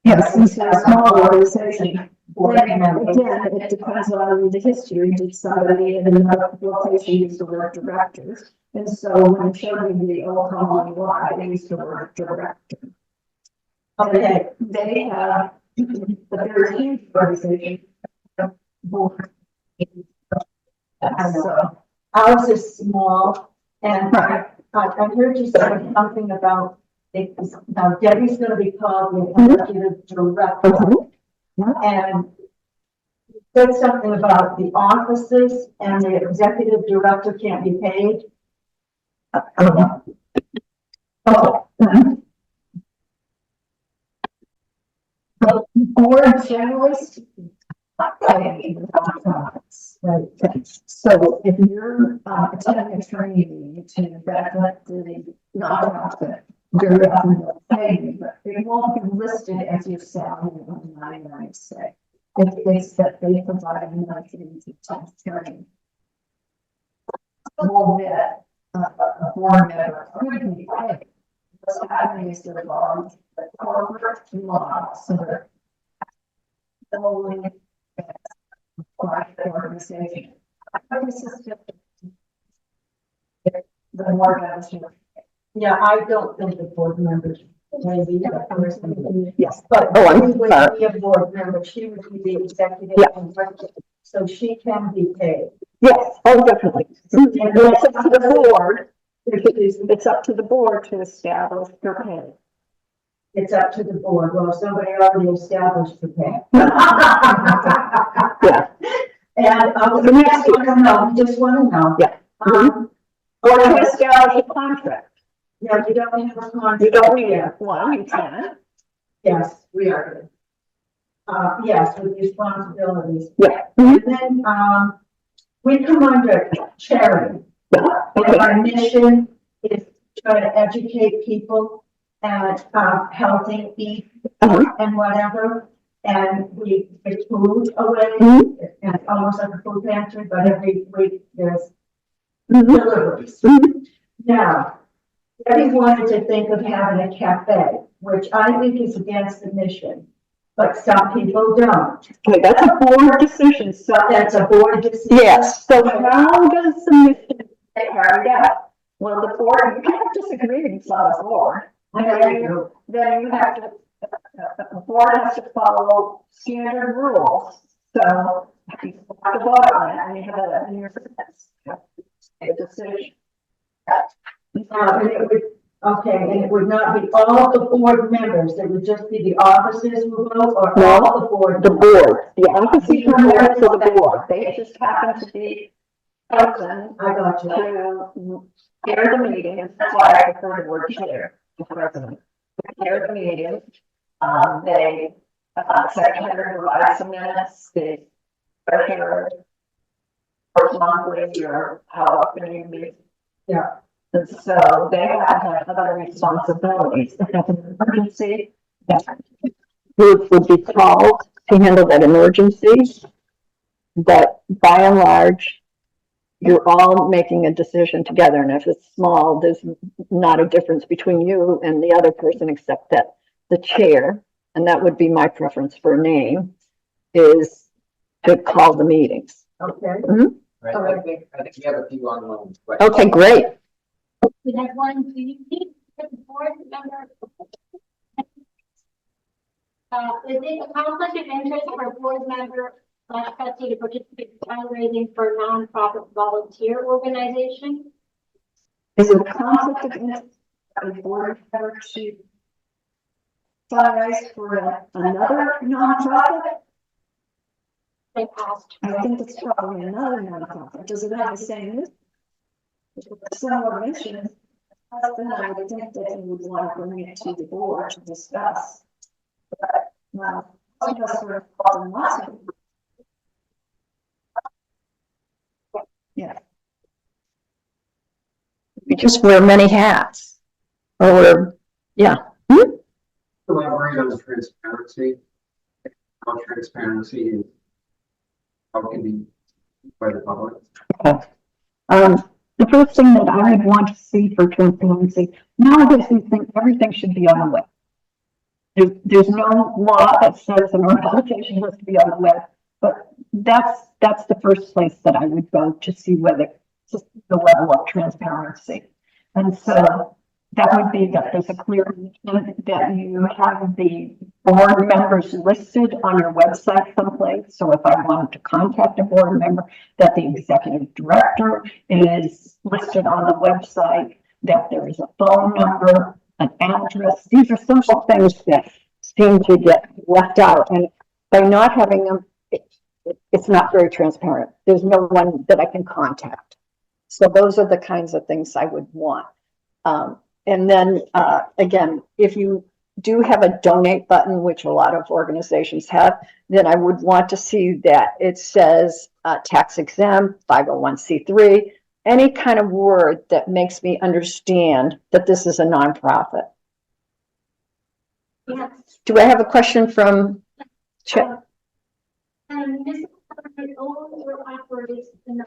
Speaker 5: Yes, it's a small organization.
Speaker 6: Board
Speaker 5: Then
Speaker 6: members.
Speaker 5: again, it depends on the history. Did somebody in another location use the word directors? And so when showing the old common law, they used the word director.
Speaker 6: Okay,
Speaker 5: They have the very huge organization. Board. So,
Speaker 6: ours is small, and I heard you say something about, now Debbie's gonna be called the executive director. And you said something about the offices and the executive director can't be paid.
Speaker 5: board generalist.
Speaker 6: Right.
Speaker 5: So if you're attending a training to represent the nonprofit, very often they'll pay you, but it won't be listed as your salary on the line, I say. It's that they provide monthly training. Well, that a board member could be paid. What's happening is they're involved in corporate law, so they're only private organization. This is just the board members.
Speaker 6: Yeah, I don't think the board members may be the person.
Speaker 1: Yes.
Speaker 6: But
Speaker 1: Oh, I'm
Speaker 6: she would
Speaker 1: sorry.
Speaker 6: be a board member, she would be the executive
Speaker 1: Yeah.
Speaker 6: director, so she can be paid.
Speaker 1: Yes, oh, definitely.
Speaker 5: And it's up to the board, it's up to the board to establish their pay.
Speaker 6: It's up to the board, well, somebody already established the pay.
Speaker 1: Yeah.
Speaker 6: And just wanna know.
Speaker 1: Yeah.
Speaker 5: Or to establish a contract.
Speaker 6: Yeah, you don't have a contract.
Speaker 5: You don't need one, you can.
Speaker 6: Yes, we are. Yes, with responsibilities.
Speaker 1: Yeah.
Speaker 6: And then, we come under charity. And our mission is to try to educate people at, healthy eat and whatever. And we give food away, and almost like a food pantry, but every week there's deliveries. Now, Debbie wanted to think of having a cafe, which I think is against the mission, but some people don't.
Speaker 5: Okay, that's a board decision, so.
Speaker 6: That's a board decision.
Speaker 5: Yes, so how does the mission get carried out? Well, the board, you can't disagree with the board. Then you have to, the board has to follow standard rules. So you have to vote on it, and you have that in your minutes. A decision.
Speaker 6: And it would, okay, and it would not be all the board members, it would just be the officers who vote, or all the board?
Speaker 1: The board, the officers are there for the board.
Speaker 5: They just happen to be chosen
Speaker 6: I got you.
Speaker 5: to chair the meeting, and that's why I prefer the word chair, the president. Chair the meeting, they, secretary provides some minutes, the treasurer, or monthly, or how often you meet.
Speaker 6: Yeah.
Speaker 5: And so they have to have other responsibilities. If there's an emergency, that group would be called to handle that emergency. But by and large, you're all making a decision together. And if it's small, there's not a difference between you and the other person, except that the chair, and that would be my preference for a name, is to call the meetings.
Speaker 6: Okay.
Speaker 4: Right, I think we have a few online questions.
Speaker 5: Okay, great.
Speaker 7: We have one, do you need the board member? Is it a conflict of interest for a board member / trustee to participate in fundraising for a nonprofit volunteer organization?
Speaker 5: Is it a conflict of interest for the board member to fundraise for another nonprofit?
Speaker 7: They asked.
Speaker 5: I think it's probably another nonprofit. Does it have the same mission? Similar mission, then I would think that you would want to bring it to the board to discuss. But, some of us sort of fall in lots of. Yeah.
Speaker 2: We just wear many hats. Or, yeah.
Speaker 8: So I'm worried on transparency. How transparency is, how can be by the public.
Speaker 5: The first thing that I would want to see for transparency, nowadays we think everything should be on the web. There's no law that says an organization has to be on the web, but that's the first place that I would go to see whether just the level of transparency. And so that would be that there's a clear intent that you have the board members listed on your website someplace. So if I wanted to contact a board member, that the executive director is listed on the website, that there is a phone number, an address. These are simple things that seem to get left out. And by not having them, it's not very transparent. There's no one that I can contact. So those are the kinds of things I would want. And then, again, if you do have a donate button, which a lot of organizations have, then I would want to see that it says tax exempt, 501c3, any kind of word that makes me understand that this is a nonprofit.
Speaker 7: Yes.
Speaker 2: Do I have a question from Chip?
Speaker 7: And this government owns or operates the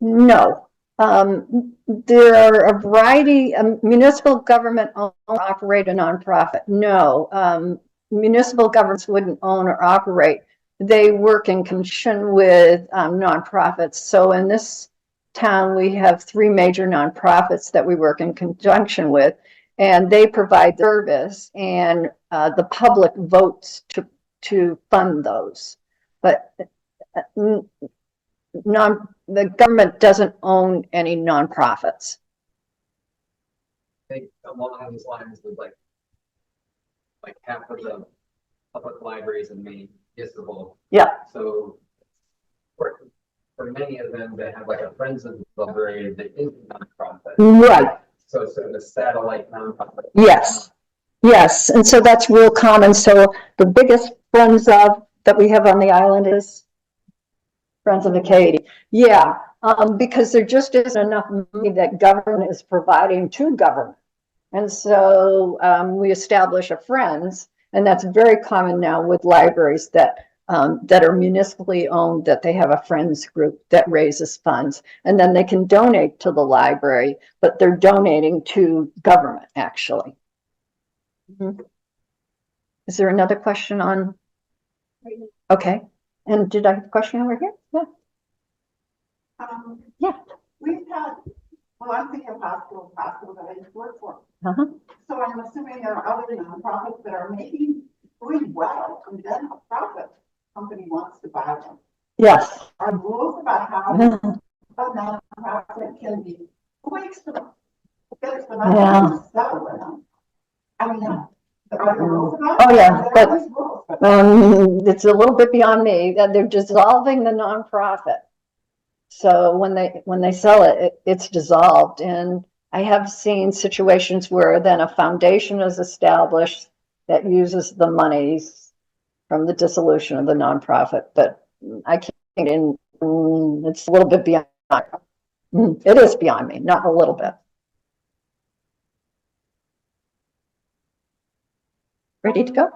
Speaker 2: No. There are a variety, municipal government own or operate a nonprofit. No, municipal governments wouldn't own or operate. They work in conjunction with nonprofits. So in this town, we have 3 major nonprofits that we work in conjunction with, and they provide service, and the public votes to fund those. But the government doesn't own any nonprofits.
Speaker 4: I think along these lines with like half of the public libraries in Maine municipal.
Speaker 2: Yeah.
Speaker 4: So for many of them, they have like a Friends of the Library that is a nonprofit.
Speaker 2: Right.
Speaker 4: So it's sort of a satellite nonprofit.
Speaker 2: Yes. Yes. And so that's real common. So the biggest Friends of that we have on the island is Friends of Acadie. Yeah. Because there just isn't enough money that government is providing to government. And so we establish a Friends, and that's very common now with libraries that are municipally owned, that they have a Friends group that raises funds, and then they can donate to the library, but they're donating to government, actually. Mm-hmm. Is there another question on? Okay. And did I have a question over here? Yeah. Yeah.
Speaker 6: We've had, well, I'm thinking of hospital that I just work for.
Speaker 2: Uh-huh.
Speaker 6: So I'm assuming there are other nonprofits that are doing well, and then a profit company wants to buy them.
Speaker 2: Yes.
Speaker 6: Are rules about how a nonprofit can be ways to get the money to sell them? I mean, are there rules about it?
Speaker 2: Oh, yeah,
Speaker 6: There are always rules, but
Speaker 2: it's a little bit beyond me. That they're dissolving the nonprofit. So when they sell it, it's dissolved. And I have seen situations where then a foundation is established that uses the monies from the dissolution of the nonprofit. But I can't get It's a little bit beyond, it is beyond me, not a little bit. Ready to go?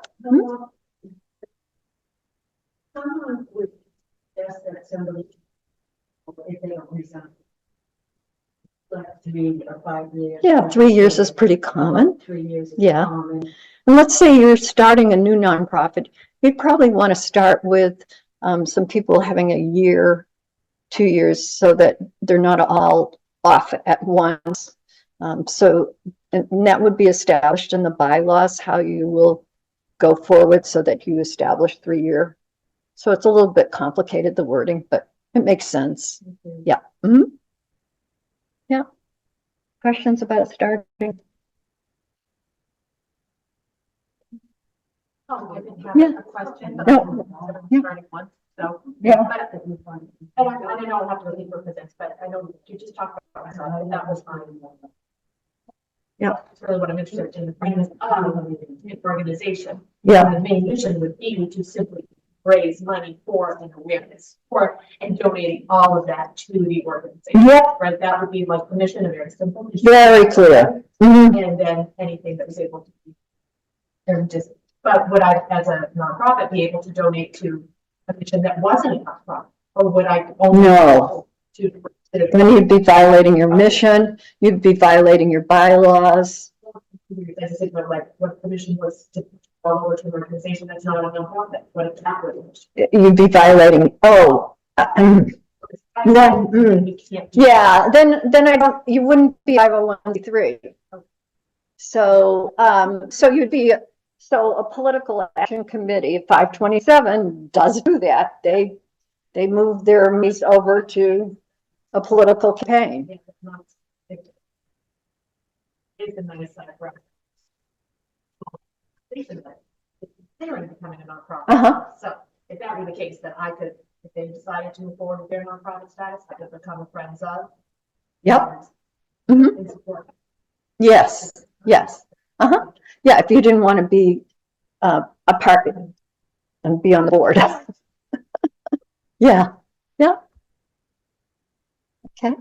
Speaker 6: Someone would suggest that somebody, if they don't resign, like 3 or 5 years.
Speaker 2: Yeah, 3 years is pretty common.
Speaker 6: 3 years is
Speaker 2: Yeah.
Speaker 6: common.
Speaker 2: And let's say you're starting a new nonprofit, you'd probably want to start with some people having a year, 2 years, so that they're not all off at once. And that would be established in the bylaws, how you will go forward so that you establish 3-year. So it's a little bit complicated, the wording, but it makes sense. Yeah. Yeah. Questions about starting?
Speaker 3: Oh, I didn't
Speaker 2: Yeah.
Speaker 3: have a question.
Speaker 2: No. Yeah.
Speaker 3: Starting one, so.
Speaker 2: Yeah.
Speaker 3: But I don't know how to leave for this, but I know you just talked about myself, and that was fine.
Speaker 2: Yeah.
Speaker 3: That's really what I'm interested in, the organization.
Speaker 2: Yeah.
Speaker 3: And the main mission would be to simply raise money for an awareness, and donating all of that to the organization.
Speaker 2: Yeah.
Speaker 3: Right, that would be like the mission, a very simple mission.
Speaker 2: Very clear.
Speaker 3: And then anything that was able to be. But would I, as a nonprofit, be able to donate to a mission that wasn't a nonprofit? Or would I only?
Speaker 2: No. Then you'd be violating your mission, you'd be violating your bylaws.
Speaker 3: As I said, but like, what the mission was to go over to an organization that's not a nonprofit, what if that was?
Speaker 2: You'd be violating, yeah, then I don't, you wouldn't be 501c3. So, so a political action committee, 527, does do that. They move their meat over to a political campaign.
Speaker 3: It's a nice side of they're becoming a nonprofit. So if that were the case, then I could, if they decided to move forward with their nonprofit status, I could become a friends of.
Speaker 2: Yep.
Speaker 3: And support.
Speaker 2: Yes, yes. Yeah, if you didn't want to be a part and be on the board. Yeah, yeah. Okay.